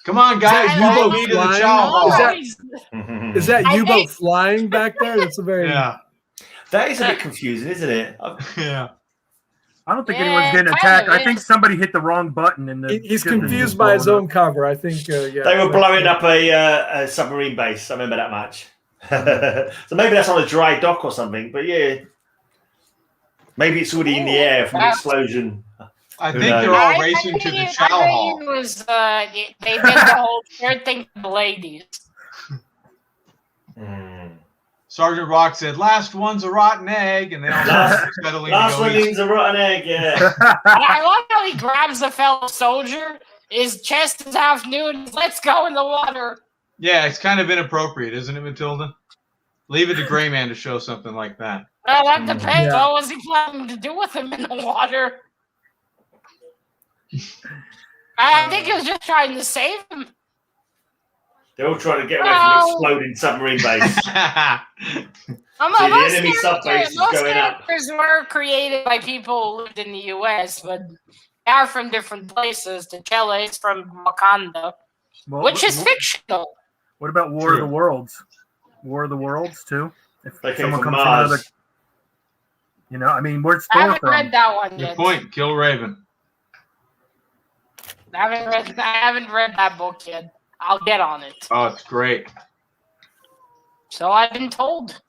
Come on, guys! Follow me to the chow hall. Is that I U-boat think- flying back there? That's a very Yeah. That is a bit confusing, isn't it? Yeah. I don't think Yeah, anyone's getting kind attacked. of I think is. somebody hit the wrong button. And He's confused by his own cover. I think. Yeah, They were blowing up a submarine base. I remember that much. So maybe that's on a dry dock or something. But yeah, maybe it's already in the air from the explosion. I Who think knows? they're all racing to the chow hall. They did the whole third thing for the ladies. Sergeant Rock said, "Last one's a rotten egg," and they all started settling Last to one go eat. means a rotten egg, yeah. I love how he grabs a fellow soldier. His chest is half nude. Let's go in the water. Yeah, it's kind of inappropriate, isn't it, Matilda? Leave it to TheGreyMan to show something like that. Well, that depends. Yeah. What was he planning to do with him in the water? I think he was just trying to save him. They're all trying to get away from exploding submarine base. The enemy sub-base is going up. Most characters were created by people who lived in the U.S., but they are from different places. T'Challa is from Wakanda, which is fictional. What about War of the Worlds? War of the Worlds too. If They came someone from comes Mars. from another, you know, I mean, where's I Thor haven't from? read that one Good yet. point. Kill Raven. I haven't read that book yet. I'll get on it. Oh, it's great. So I've been told.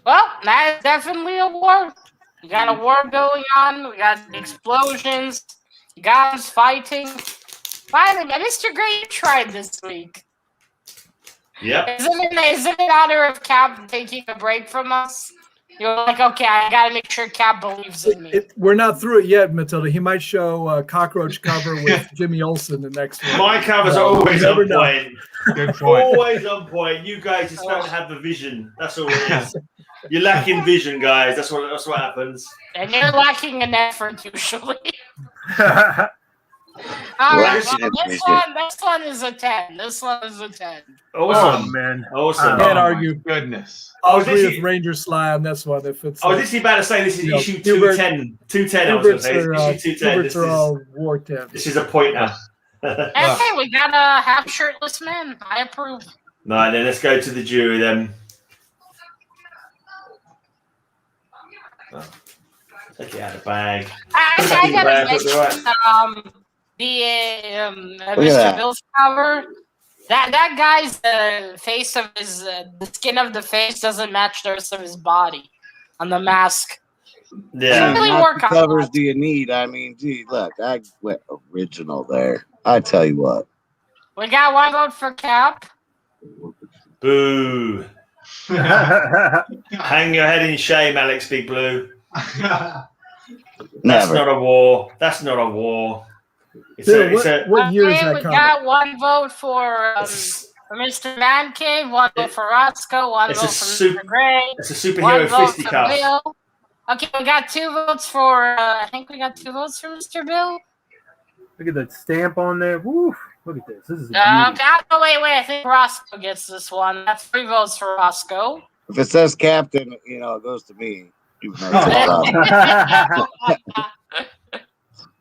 Well, that is definitely a war. You got a war going on. We got explosions, guns fighting. Finally, Mr. Grey, you tried this week. Yep. Isn't it in honor of Cap taking a break from us? You're like, okay, I gotta make sure Cap believes in me. We're not through it yet, Matilda. He might show cockroach cover with Jimmy Olsen the next one. My covers are always you never on know. point. Good point. Always on point. You guys just don't have the vision. That's all it is. You're lacking vision, guys. That's what happens. And you're lacking an effort usually. Well, Alright, that's this one is a 10. This one is a 10. Awesome. Oh man, Awesome. Can't Oh, argue. my goodness. I'll this agree is- with Ranger Sly on this one. If it's I was literally about to say this is No, issue Hubert- 210. 210, I was going to Huberts say. are, Issue 210. Huberts are all war 10. This is a pointer. Okay, we got a half shirtless man. I approve. Right, then let's go to the jury then. Oh, take it out of the bag. I gotta Right. mention Look at Mr. that. Bill's cover. That guy's face of his the skin of the face doesn't match the rest of his body on the mask. Yeah. Really How work many on covers that. do you need? I mean, gee, look, I went original there. I tell you what. We got one vote for Cap. Boo. Hang your head in shame, Alex Big Blue. That's Never. not a war. That's not a war. It's Bill, a what year is Okay, that we comic? got one vote for Mr. Man Cave, one vote for Rosko, one It's vote a for sup- Mr. Gray, it's a one superhero vote for fisticuff. Bill. Okay, we got 2 votes for. I think we got 2 votes for Mr. Bill. look at that stamp on there. Woo! Look at this. This is a beauty. Oh, wait. I think Rosko gets this one. That's 3 votes for Rosko. If it says captain, you know, it goes to me. You know, it's up.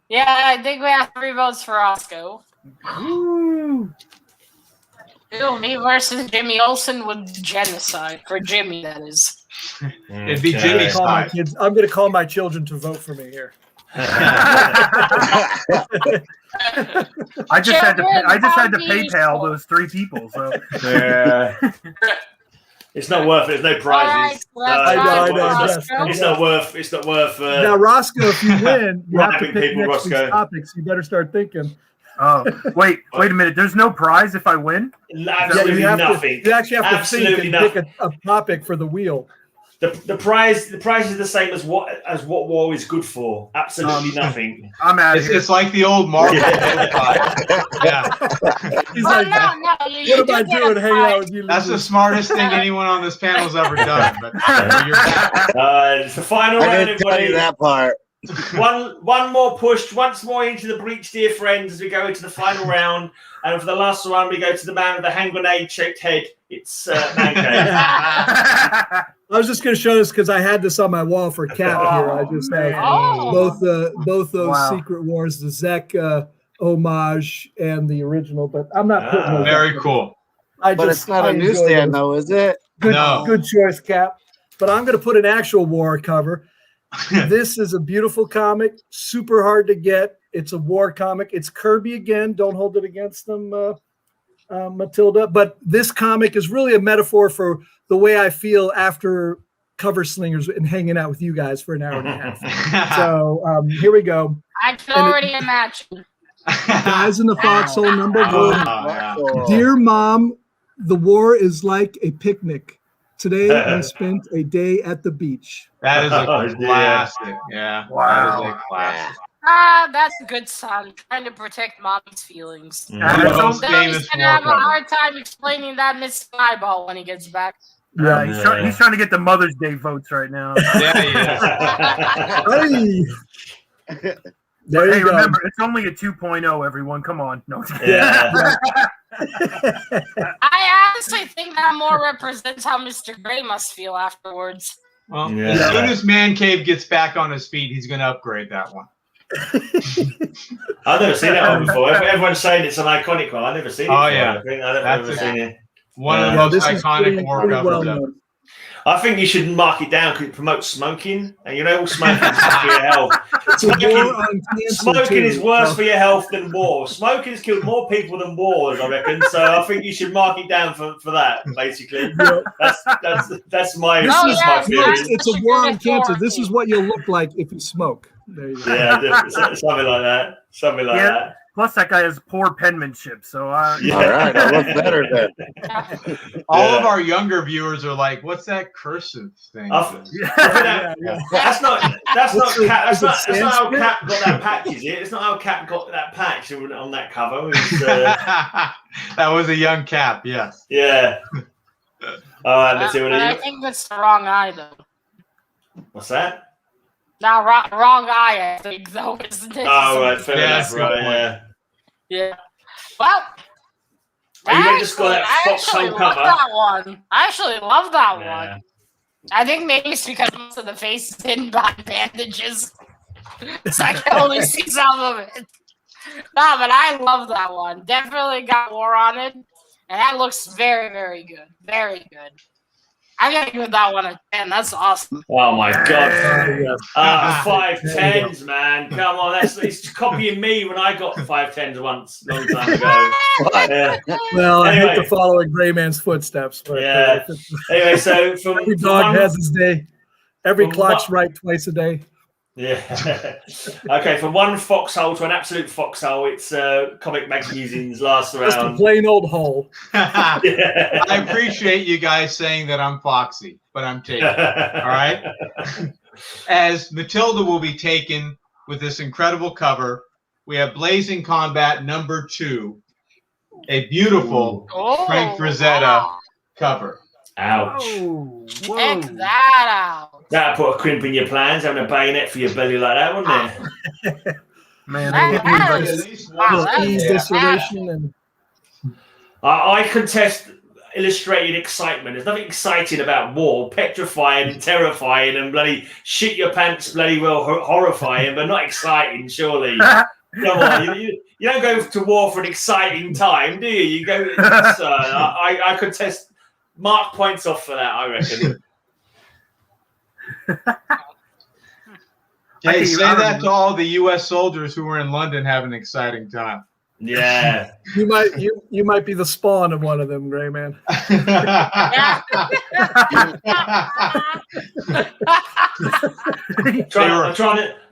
Yeah, I think we have 3 votes for Rosko. Woo! Bill, me versus Jimmy Olsen with genocide. For Jimmy, that is. It'd be Okay. Jimmy's Call my side. kids. I'm going to call my children to vote for me here. I just had to. I just had to Children, PayPal those 3 people. So Yeah. It's not worth it. There's no All right, prizes. so that's I know, five I know, for yes. Rosko. It's not worth. Now, Roscoe, if you win, you have to Robbing pick people, next week's Roscoe. topics. You better start thinking. wait a minute. There's no prize if I win. Absolutely you have nothing. To, you actually have to Absolutely think and pick a topic for the wheel. The prize is the same as what war is good for. Absolutely nothing. I'm out of here. It's like the old Marvel. Yeah, He's Oh, like, no, you what am I do get doing a hanging prize. out with you? that's the losers? smartest thing anyone on this panel's ever done. But you're back. It's the final I round, didn't tell you everybody. that part. One more push, once more into the breach, dear friends, as we go into the final round. And for the last one, we go to the man with the hand grenade shaped head. It's Man Cave. I was just going to show this because I had this on my wall for Cap here. I just have Oh. both those Wow. Secret Wars, the Zek homage and the original. But I'm not putting those Very up. cool. But it's not a enjoy newsstand, those. though, is it? No. Good choice, Cap. But I'm going to put an actual war cover. This is a beautiful comic, super hard to get. It's a war comic. It's Kirby again. Don't hold it against them, Matilda. But this comic is really a metaphor for the way I feel after cover Slingers and hanging out with you guys for an hour and a half. So here we go. I can already imagine. Guys in the Foxhole, number Oh, one. yeah. Dear Mom, the war is like a picnic. Today I spent a day at the beach. That is a Oh, dear. classic. Yeah. Wow. That is a classic. That's a good son. Trying to protect mom's feelings. One of those So famous he's gonna war have a covers. hard time explaining that missing eyeball when he gets back. Yeah. He's trying to get the Mother's Day votes right now. Yeah, yeah. Hey, there Hey, you go. remember, it's only a 2.0, everyone. Come on. No. Yeah. I honestly think that more represents how Mr. Grey must feel afterwards. Well, Yeah. as soon as Man Cave gets back on his feet, he's going to upgrade that one. I've never seen that one before. Everyone's saying it's an iconic one. I've never seen it before. yeah. I think I've That's never seen it. One of the most iconic war covers ever. I think you should mark it down because it promotes smoking, and you know all smoking is bad for your health. Smoking is worse for your health than war. Smoking has killed more people than wars, I reckon. So I think you should mark it down for that, basically. That's my theory. It's a war on cancer. This is what you'll look like if you smoke. There you go. Yeah, something like that. Something like that. Plus, that guy has poor penmanship, so all right, I look better then. All of our younger viewers are like, "What's that cursive thing?" That's not how Cap got that patch, is it? It's not how Cap got that patch on that cover. That was a young Cap, yes. Yeah. All right, Matilda. I think that's the wrong eye, though. What's that? No, wrong eye, I think, though, isn't it? Oh, right, fair enough, right, yeah. Yeah. Well, I actually love that one. I actually love that one. I think maybe it's because most of the face is hidden behind bandages. So I can only see some of it. No, but I love that one. Definitely got war on it. And that looks very, very good. Very good. I'm going to give that one a 10. That's awesome. Oh, my God. 5 10s, man. Come on. It's copying me when I got 5 10s once, long time ago. Well, anyway. I hate to follow in GreyMan's footsteps. But, anyway, so every dog has his day. Every clock's right twice a day. Yeah. Okay, from one foxhole to an absolute foxhole, it's Comic Mag Musings last round. Just a plain old hole. I appreciate you guys saying that I'm foxy, but I'm taken. All right? As Matilda will be taken with this incredible cover, we have Blazing Combat #2, a beautiful Frank Frazetta cover. Ouch. Check that out. That'd put a crimp in your plans, having a bayonet for your belly like that, wouldn't it? Man, I contest illustrated excitement. There's nothing exciting about war. Petrifying, terrifying, and bloody shit your pants, bloody well horrifying, but not exciting, surely. Come on, you don't go to war for an exciting time, do you? You go. I contest. Mark points off for that, I reckon. Hey, say that to all the U.S. soldiers who were in London having an exciting time. Yeah. You might be the spawn of one of them, GreyMan. I'm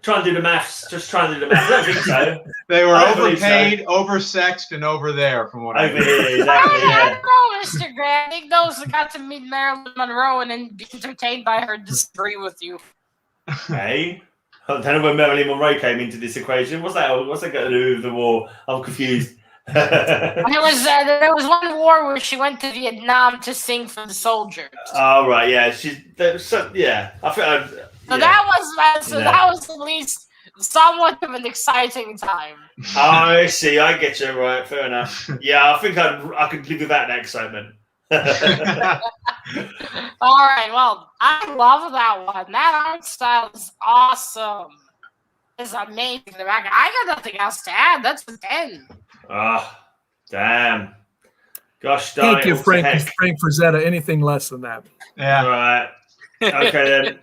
trying to do the maths. Just trying to do the maths. I don't think so. They were overpaid, oversexed, and over there, from what I over here, exactly. I don't know, Mr. Grant. I think those who got to meet Marilyn Monroe and then be entertained by her disagree with you. Hey. I don't know when Marilyn Monroe came into this equation. What's that got to do with the war? I'm confused. There was one war where she went to Vietnam to sing for the soldiers. Oh right, yeah. I think. That was at least somewhat of an exciting time. Oh, I see. I get you. Right, fair enough. Yeah, I think I could live without that excitement. All right, well, I love that one. That art style is awesome. It's amazing. I got nothing else to add. That's a 10. Oh, damn. Gosh darn Thank you, Frank Frazetta. Anything less than that. Yeah. All right. Okay, then.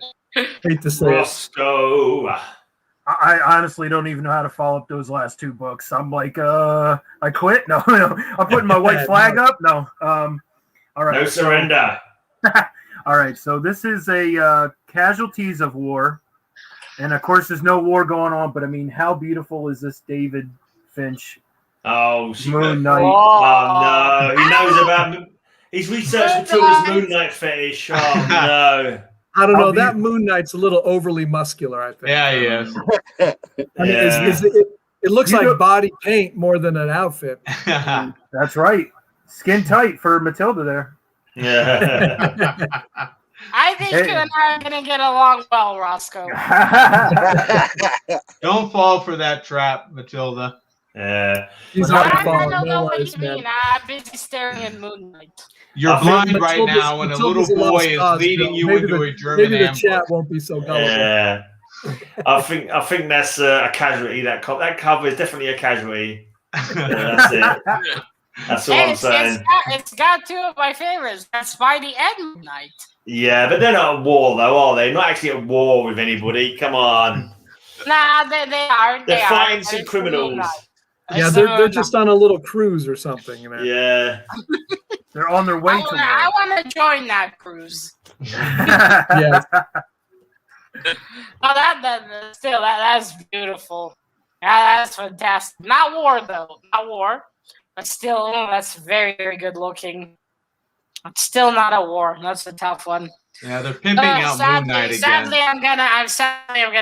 Hate to say Rosko. I honestly don't even know how to follow up those last 2 books. I'm like, I quit? No. I'm putting my white flag up? No. All right. No surrender. All right. So this is a Casualties of War. And, of course, there's no war going on. But, I mean, how beautiful is this David Finch? Oh, Moon Knight. Oh, no. He knows about... He's researched Matilda's Moon Knight fetish. Oh, no. I don't know. That Moon Knight's a little overly muscular, I think. Yeah, he is. I mean, it looks like body paint more than an outfit. That's right. Skin tight for Matilda there. Yeah. I think you and I are going to get along well, Rosko. Don't fall for that trap, Matilda. Yeah. He's I not don't following. know No what worries, you man. mean. I'm busy staring at Moon Knight. You're I think blind right Matilda's- now when a little Matilda's a boy lost is cause, leading Joe. you Maybe into the- a German Maybe the ambush. chat won't be so gullible. Yeah. I think that's a casualty. That cover is definitely a casualty. Yeah, that's it. That's all I'm saying. It's got two of my favorites. That's Spidey and Moon Knight. Yeah, but they're not at war, though, are they? Not actually at war with anybody. Come on. Nah, they aren't. They're They fighting aren't. some It's the Moon criminals. Knight. Yeah, It's the they're Moon just Knight. on a little cruise or something, man. Yeah. They're on their way to I war. want to join that cruise. Yeah. Oh, that's beautiful. That's fantastic. Not war though, not war, but still, that's very, very good looking. It's still not a war. That's a tough one. Yeah, they're pimping out Moon Knight again. Sadly, I'm gonna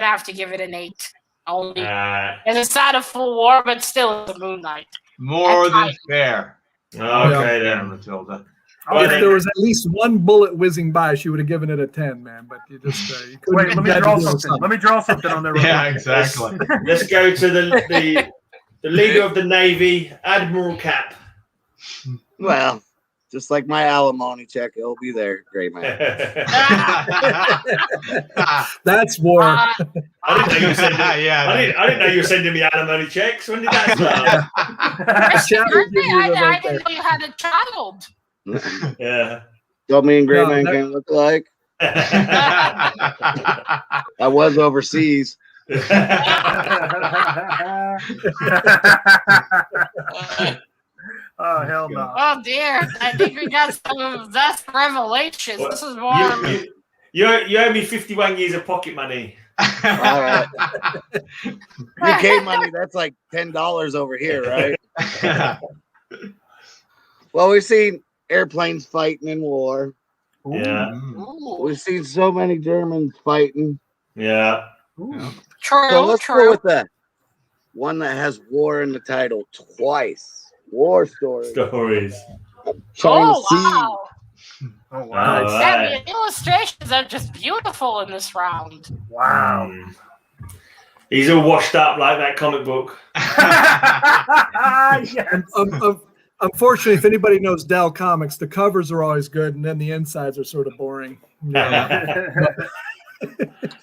have to give it an 8 only. Uh, And it's not a full war, but still, it's a Moon Knight. More than fair. okay, There, then. Matilda. Well, If then- there was at least one bullet whizzing by, she would have given it a 10, man. But you just you couldn't. Wait, you let me had to draw do something. Let me draw something on there. real Yeah, quick. exactly. Let's go to the leader of the Navy, Admiral Cap. Well, just like my alimony check, it'll be there, great man. That's war. I didn't know you were sending. Yeah. I didn't know you were sending me alimony checks. When did that start? Chat will give you the I right didn't know you had a child. Yeah. Don't me and Gray No, Man that- can't look alike. I was overseas. Oh hell no! Oh dear, I think we got some of that's revelations. This is more. You owe me 51 years of pocket money. All right. UK money, that's like $10 over here, right? Well, we've seen airplanes fighting in war. Yeah. Ooh, We've seen so many Germans fighting. Yeah. true, So let's go true. with the one that has war in the title twice. War story. Stories. China Oh Sea. wow! Oh wow! Oh, Yeah, right. the illustrations are just beautiful in this round. Wow! Mm. He's all washed up like that comic book. Yes. Unfortunately, if anybody knows Dell Comics, the covers are always good, and then the insides are sort of boring. Well,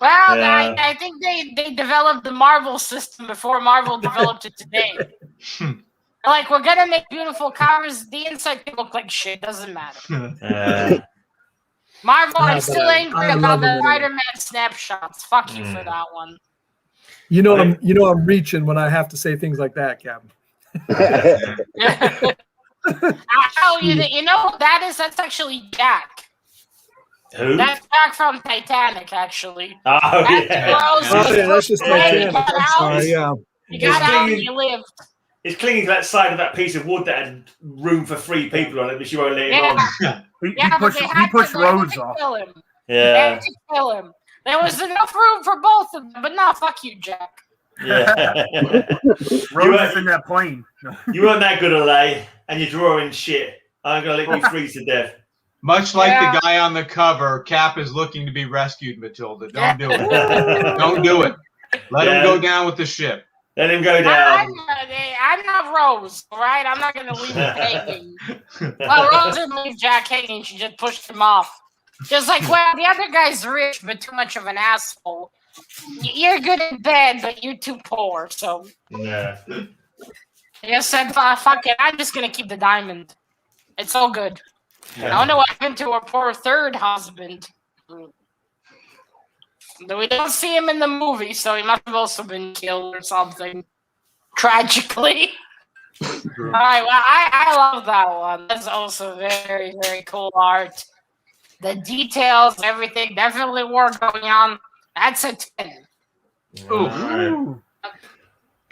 Yeah. I think they developed the Marvel system before Marvel developed it today. Like, we're gonna make beautiful covers. The inside can look like shit. Doesn't matter. Marvel, I'm but still angry I about love the them anyway. Spider-Man snapshots. Fuck you for that one. You know, I'm reaching when I have to say things like that, Captain. Oh, you know that's actually Jack. Who? That's Jack from Titanic, actually. Oh, That's yeah. Rose. Oh, yeah, that's just Hey, Titanic. you got I'm out. sorry, yeah. You got out and you lived. It's clinging to that side of that piece of wood that had room for 3 people on it, but you won't let him on. He Yeah, but pushed, they he had pushed to, they had Rose to off. kill him. They Yeah. had to kill him. There was enough room for both of them, but no, fuck you, Jack. Yeah. Rose is in that plane. You weren't that good, Olay, and you're drawing shit. I'm going to let you freeze to death. Much like Yeah. the guy on the cover, Cap is looking to be rescued, Matilda. Don't do it. Don't do it. Let him go down with the ship. Let him go down. I'm not Rose, all right? I'm not going to leave him hanging. Well, Rose didn't leave Jack hanging. She just pushed him off. Just like, well, the other guy's rich, but too much of an asshole. You're good in bed, but you're too poor. So Yeah. I just said, fuck it. I'm just going to keep the diamond. It's all good. I wonder what happened to her poor third husband. We don't see him in the movie, so he must have also been killed or something. Tragically. All right, well, I love that one. That's also very, very cool art. The details, everything, definitely work going on. That's a 10. Ooh.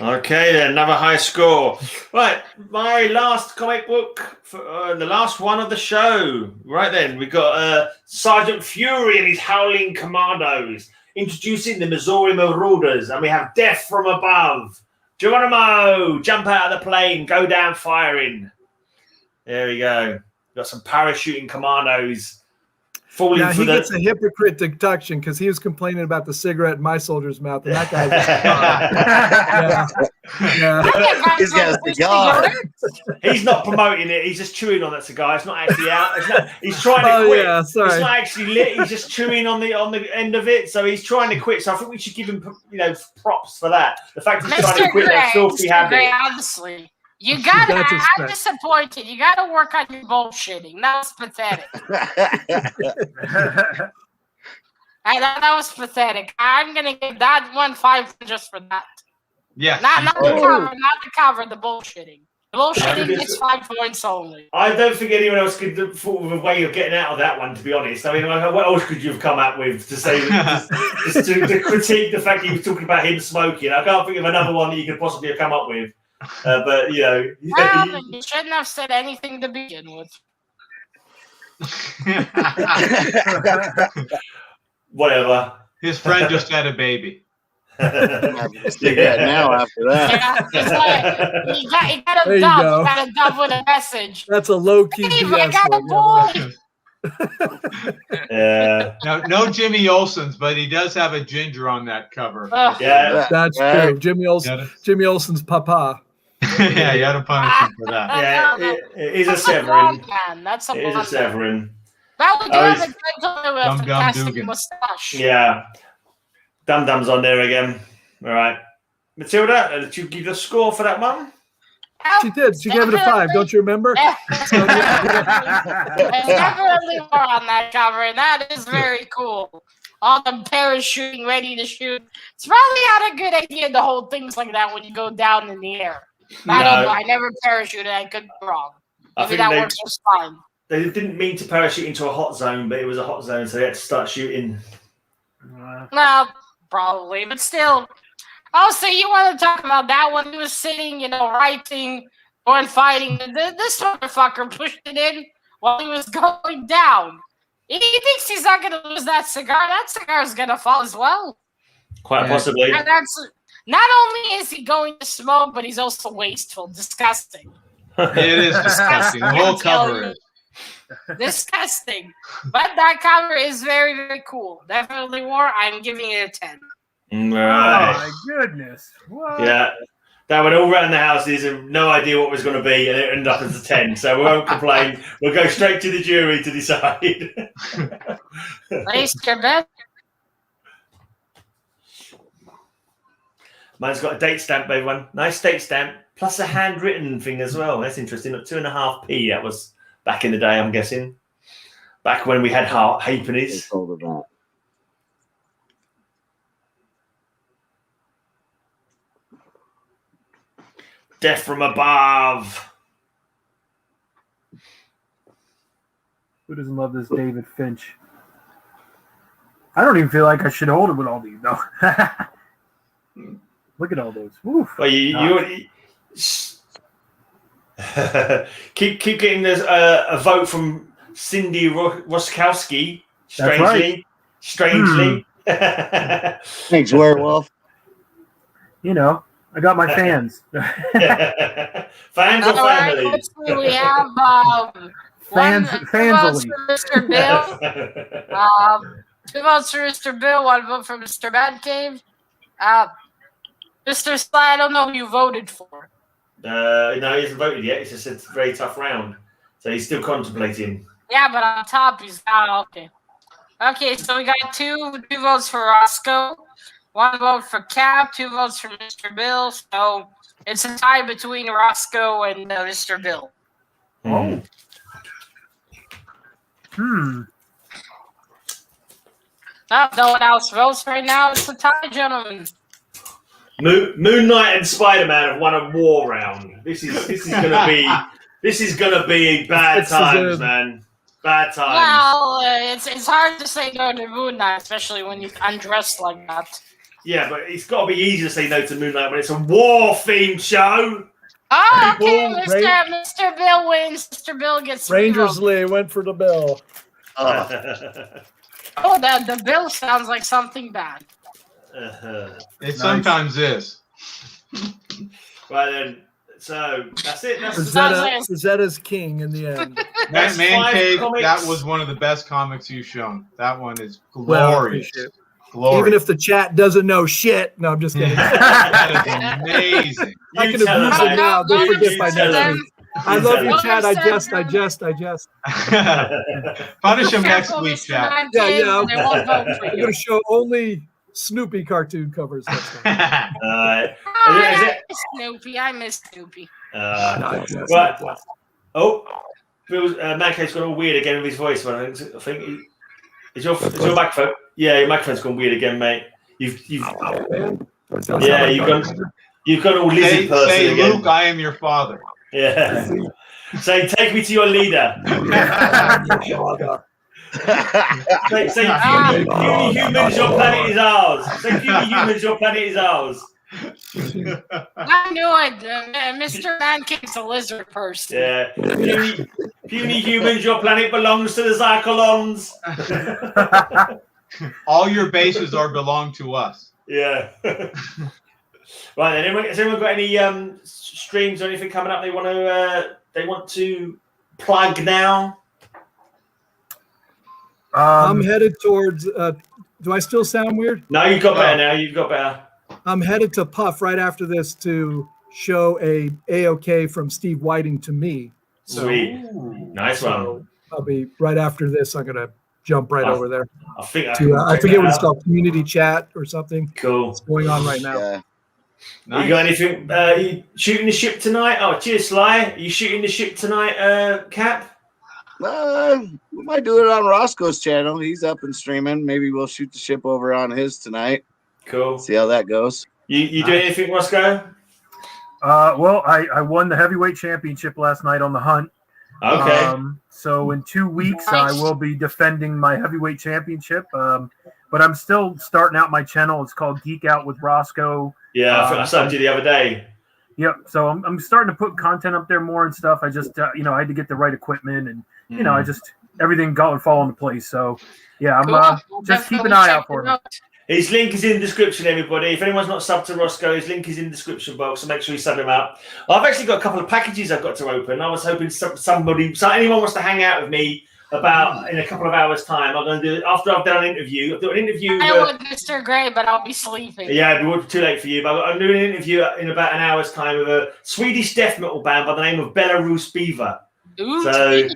Okay, then another high score. Right, my last comic book, for, the last one of the show. Right then, we got Sergeant Fury and his Howling Commandos, introducing the Missouri Marauders, and we have Death from Above. Geronimo, jump out of the plane, go down firing. There we go. Got some parachuting commandos. falling Yeah, for he the. gets a hypocrite deduction because he was complaining about the cigarette in my soldier's mouth, and that guy's yeah. He's got a cigar. He's not promoting it. He's just chewing on that cigar. It's not actually out. He's trying to Oh quit. yeah, sorry. It's not actually lit. He's just chewing on the end of it. So he's trying to quit. So I think we should give him, props for that. The fact he's trying to quit that filthy habit. Honestly, you gotta. I'm disappointed. You gotta work on your bullshitting. That was pathetic. That was pathetic. I'm gonna give that 1-5 just for that. Yeah. Not the cover. The bullshitting. The bullshitting gets 5 points only. I don't think anyone else could have thought of a way of getting out of that one. To be honest, I mean, what else could you have come up with to say just to critique the fact he was talking about him smoking? I can't think of another one that you could possibly have come up with. But well, you shouldn't have said anything to begin with. Whatever. His friend just had a baby. Now after that. Yeah, you got There a you dub. go. You got a dub with a message. That's a low key Hey, I got a boy. Yeah. No Jimmy Olsen's, but he does have a ginger on that cover. Yeah. That's true. Jimmy Olsen's papa. Yeah, you got to punish him for that. Yeah, it is a That's Severin. That's a It is a blonde Severin. That would have a good Dum Dum fantastic Dugan. mustache. Yeah. Dum Dum's on there again. All right. Matilda, did you give a score for that one? She did. She gave it a 5. Don't you remember? There's definitely more on that cover, and that is very cool. All them parachuting, ready to shoot. It's probably not a good idea to hold things like that when you go down in the air. I don't know. I never parachuted. I could be wrong. Maybe that works just fine. They didn't mean to parachute into a hot zone, but it was a hot zone, so they had to start shooting. No, probably, but still. Also, you want to talk about that when he was sitting, writing, going fighting. This motherfucker pushed it in while he was going down. He thinks he's not going to lose that cigar. That cigar is going to fall as well. Quite possibly. And that's not only is he going to smoke, but he's also wasteful, disgusting. It is disgusting. The whole cover is. Disgusting. But that cover is very, very cool. Definitely more. I'm giving it a 10. Right. Oh my goodness. What? Yeah. That went all around the houses and no idea what was going to be, and it ended up as a 10. So we won't complain. We'll go straight to the jury to decide. Place your bet. Mine's got a date stamp, everyone. Nice date stamp, plus a handwritten thing as well. That's interesting. Look, 2.5p. That was back in the day, I'm guessing. Back when we had halfpennies. Death from above. Who doesn't love this David Finch? I don't even feel like I should hold it with all these, though. Look at all those. Oof. Well, you keep getting this a vote from Cindy Roskowski. Strangely. Thanks, werewolf. I got my fans. Fans or family? We have fans for Mr. Bill. 2 votes for Mr. Bill, 1 vote for Mr. Man Cave. Mr. Sly, I don't know who you voted for. No, he hasn't voted yet. It's just a very tough round. So he's still contemplating. Yeah, but on top, he's not okay. Okay, so we got two votes for Rosko, 1 vote for Cap, 2 votes for Mr. Bill. So it's a tie between Rosko and Mr. Bill. Oh. No one else votes right now. It's a tie, gentlemen. Moon Knight and Spider-Man have won a war round. This is gonna be bad times, man. Bad times. Well, it's hard to say no to Moon Knight, especially when you undressed like that. Yeah, but it's got to be easy to say no to Moon Knight when it's a war-themed show. Oh, okay, Mr. Bill wins. Mr. Bill gets Rangers Lee went for the Bill. Oh, the Bill sounds like something bad. It sometimes is. Right then, So that's it. That's Frazetta's king in the end. That Man Cave, comics. that was one of the best comics you've shown. That one is Well, glorious. Glorious. Even if the chat doesn't know shit. No, I'm just kidding. That is amazing. I can abuse it now. Don't forget my name. I love you, Chad. I just. Punish him next week, Chad. Yeah. I'm going to show only Snoopy cartoon covers next time. I miss Snoopy. Right. Oh, Mancave's gone all weird again with his voice. I think is your microphone? Yeah, your microphone's gone weird again, mate. You've gone all lizard person say, again. Luke, I am your father. Yeah. Say, take me to your leader. Say, puny humans, your planet is ours. Say, puny humans, your planet is ours. I knew it. Mr. Mancave's a lizard person. Yeah. Puny humans, your planet belongs to the Zyklons. All your bases belong to us. Yeah. Right then, has anyone got any streams or anything coming up they want to plug now? I'm headed towards. Do I still sound weird? No, you've got better now. You've got better. I'm headed to Puff right after this to show a AOK from Steve Whiting to me. Sweet, nice one. I'll be right after this. I'm gonna jump right over there. I think I forget what it's called, community chat or something. Cool. It's going on right now. Yeah. Nice. You got anything? You shooting the ship tonight? Oh, cheers, Sly. Are you shooting the ship tonight, Cap? We might do it on Rosko's channel. He's up and streaming. Maybe we'll shoot the ship over on his tonight. Cool. See how that goes. You doing anything, Rosko? Well, I won the heavyweight championship last night on the hunt. Okay. So in 2 weeks, I will be defending my heavyweight championship. But I'm still starting out my channel. It's called Geek Out with Rosko. Yeah, I started you the other day. Yep. So I'm starting to put content up there more and stuff. I just, I had to get the right equipment and, I just, everything got and fall into place. So, yeah, I'm just keep an eye out for me. His link is in the description, everybody. If anyone's not subbed to Rosko, his link is in the description box, so make sure you sub him up. I've actually got a couple of packages I've got to open. I was hoping anyone wants to hang out with me about in a couple of hours' time. I'm going to do it after I've done an interview. I've got an interview. I would, Mr. Grey, but I'll be sleeping. Yeah, it would be too late for you. But I'm doing an interview in about an hour's time with a Swedish death metal band by the name of Belarus Beaver. Ooh, so,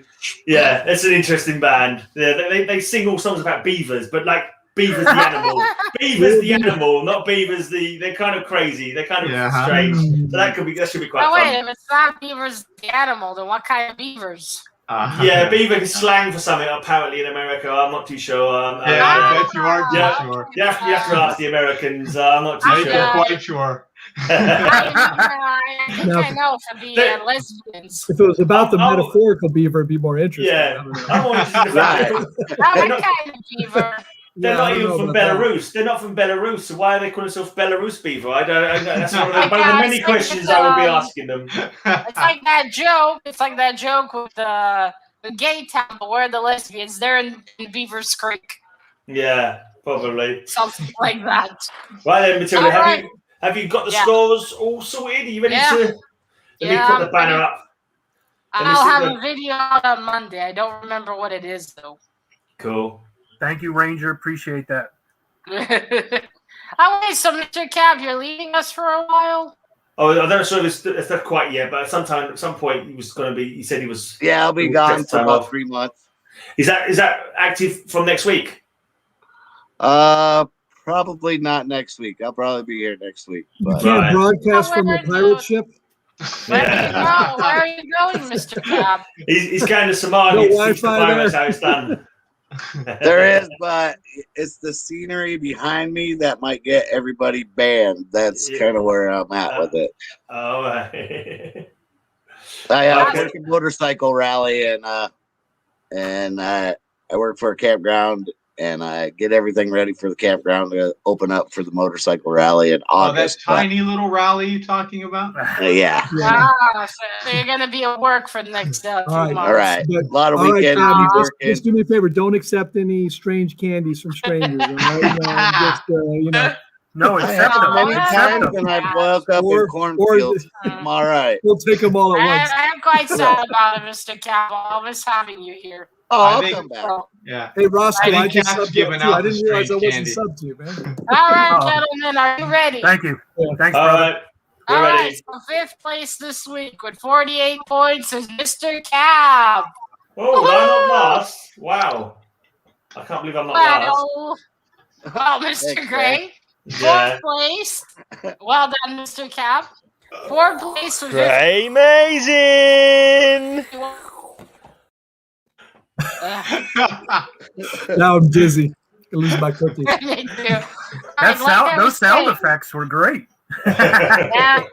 yeah, it's an interesting band. Yeah, they sing all songs about beavers, but like beaver's the animal. Beaver's the animal, not beavers. They're kind of crazy. They're kind of strange. So that should be quite fun. Wait, if it's not beavers the animal, then what kind of beavers? Yeah, beaver is slang for something apparently in America. I'm not too sure. I bet you aren't too sure. You have to ask the Americans. I'm not too sure. I'm quite sure. I think I know for the lesbians. If it was about the metaphorical beaver, it'd be more interesting. Yeah, I'm more interested in the fact What kind of beaver? They're not even from Belarus. That. They're not from Belarus. So why are they calling themselves Belarus Beaver? I don't. That's one of the many questions I will be asking them. It's like that joke. It's like that joke with the gay town, but where are the lesbians? They're in Beaver's Creek. Yeah, probably something like that. Right then, Matilda, have you got the scores all sorted? Are you ready to? Let me put the banner up. I'll have a video out on Monday. I don't remember what it is though. Cool. Thank you, Ranger. Appreciate that. So Mr. Cap, you're leaving us for a while? Oh, I'm not sure if it's not quite yet, but at some point he was going to be. He said he was. Yeah, I'll be gone for about 3 months. Is that active from next week? Probably not next week. I'll probably be here next week. But. You can't broadcast from the pirate ship. Where are you going, Mr. Cap? He's going to Somalia to teach the pirates how it's done. There is, but it's the scenery behind me that might get everybody banned. That's kind of where I'm at with it. Oh, right. I work a motorcycle rally, and I work for a campground, and I get everything ready for the campground to open up for the motorcycle rally in August. Oh, that tiny little rally you're talking about? Yeah. So you're going to be at work for the next 2 months. All right. A lot of weekends. Just do me a favor. Don't accept any strange candies from strangers. All right? No, I accept have them. many Accept times them. and I've woke up Or- in cornfields. I'm all right. We'll take them all at once. I'm quite sad about it, Mr. Cap. I'll miss having you here. Oh, I I'll think- come back. So, Yeah. Hey, Roscoe, I think I just Cap's subbed you giving too. out I didn't the realize I strange wasn't candy. subbed to you, man. all right, Oh. gentlemen, are you ready? Thank you. Thanks, All brother. right. We're All ready. right, so fifth place this week with 48 points is Mr. Cap. Oh, did I not last? Wow. I can't believe I'm not last. Well, Mr. Thanks, Gray, Yeah. fourth place. Well done, Mr. Cap. Fourth place with Amazing! Now I'm dizzy. I lose my cookie. Me too. All right, Those sound saying- effects were great. Yeah.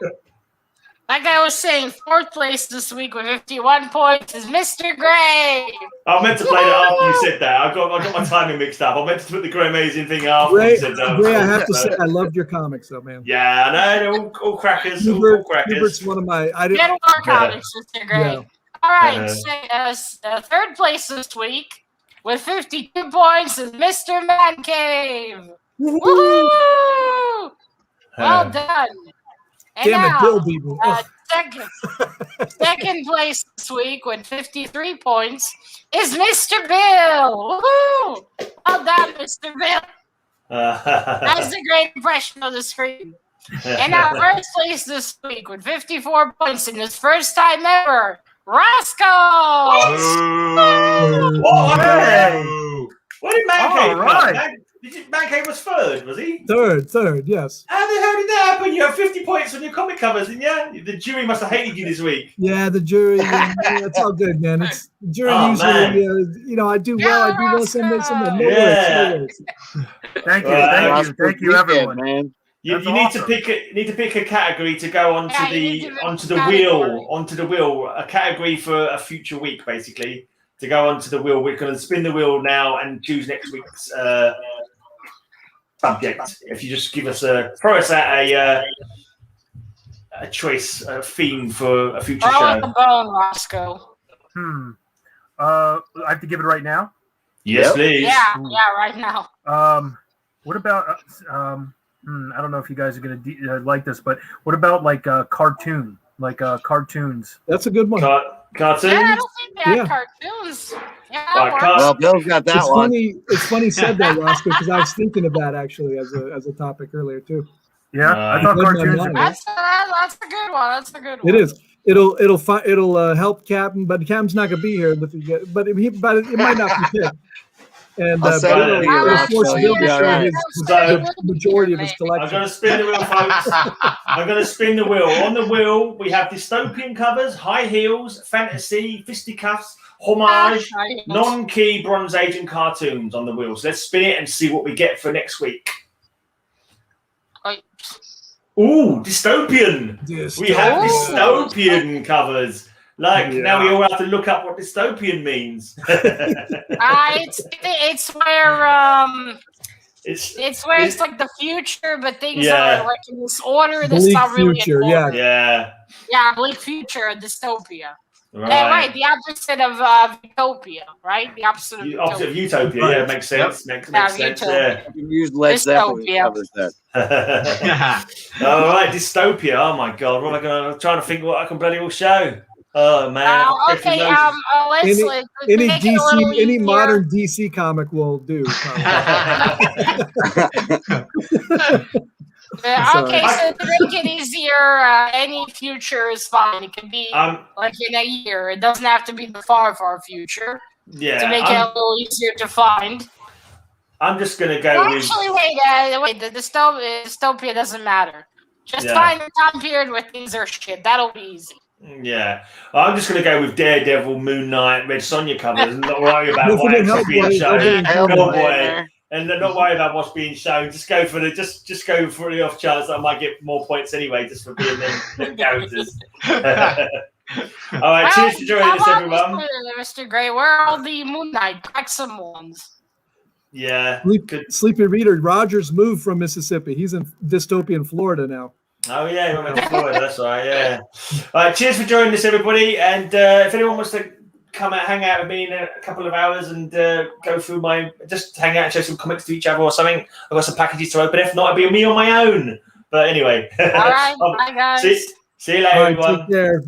Like I was saying, fourth place this week with 51 points is Mr. Gray. I meant to play that after you said that. I got my timing mixed up. I meant to put the Grey Amazing thing after Ray, you said that. Ray, I have to say, I loved your comics, though, man. Yeah, I know. They're all crackers. All Hubert's crackers. one of my. I Get didn't. more comics, Mr. Gray. Yeah. All right, third place this week with 52 points is Mr. Man Cave. Woohoo! Well done. And Damn it, now, Bill beat me. second place this week with 53 points is Mr. Bill. Woohoo! Well done, Mr. Bill. That's a great impression on the screen. And now first place this week with 54 points in his first time ever, Rosko. What? Hey. What did Mancave All right. Mancave was third, was he? Third, yes. How the hell did that happen? You have 50 points on your comic covers, didn't you? The jury must have hated you this week. Yeah, the jury. It's all good, man. It's the jury Oh, usually. I do well. I do well. Some. No worries. Thank you. Well, Thank you, everyone. Man. You That's need to awesome. pick a category to go onto the wheel, a category for a future week, basically, to go onto the wheel. We're going to spin the wheel now and choose next week's subject. If you just throw us out a choice, a theme for a future Throw show. the bone, Rosko. I have to give it right now. Yes, please. Yeah, right now. What about? I don't know if you guys are gonna like this, but what about like cartoon, cartoons? That's a good one. Cartoons. Yeah, I don't think they have Yeah. cartoons. Yeah, Right, that car- works. Well, Bill's got that It's one. funny. It's funny you said that, Roscoe, because I was thinking of that actually as a topic earlier too. Yeah, I thought Read my cartoons. mind. That's a good one. That's a good one. It is. It'll help Captain, but Captain's not gonna be here. But it might not be picked. And I'll send it to you, it'll Roscoe. force Bill to You'll be show all right. the majority of his I'm collection. going to spin the wheel, folks. I'm going to spin the wheel. On the wheel, we have dystopian covers, high heels, fantasy, fisticuffs, homage, non-key Bronze Age and cartoons on the wheel. So let's spin it and see what we get for next week. Ooh, dystopian. We have dystopian covers. Now we all have to look up what dystopian means. It's where it's like the future, but things are like in this order that's Bleak not really future, in order. Yeah. Bleak future, dystopia. Right. Right, the opposite of utopia, right? The opposite of The opposite of utopia. utopia, yeah, makes sense. Makes sense. utopia. You can use Led Zeppelin Dystopia. covers that. All right, dystopia. Oh my god, what am I going to? I'm trying to think what I can bloody well show. Oh man. Okay, Any make it a little DC, any easier. modern DC comic will do. Okay, so to make it easier, any future is fine. It can be like in a year. It doesn't have to be the far future. Yeah. To make it a little easier to find. I'm just gonna go with. Actually, wait. The dystopia doesn't matter. Just find the time period where things are shit. That'll be easy. Yeah, I'm just going to go with Daredevil, Moon Knight, Red Sonja covers, and not worry about what else is being shown. Hellboy, and not worry about what's being shown. Just go for the off chance that I might get more points anyway, just for being them characters. All right, cheers for joining us, everyone. Mr. Gray, where are all the Moon Knight Wrexham ones? Yeah, Sleepy Reader. Rogers moved from Mississippi. He's in dystopian Florida now. Oh yeah, he went to Florida. That's right. Yeah. All right, cheers for joining us, everybody. And if anyone wants to come out, hang out with me in a couple of hours and go through just hang out and show some comics to each other or something. I've got some packages to open. If not, it'll be me on my own. But anyway. All right. Bye, guys. See you later, All right, everyone. take care. Bye.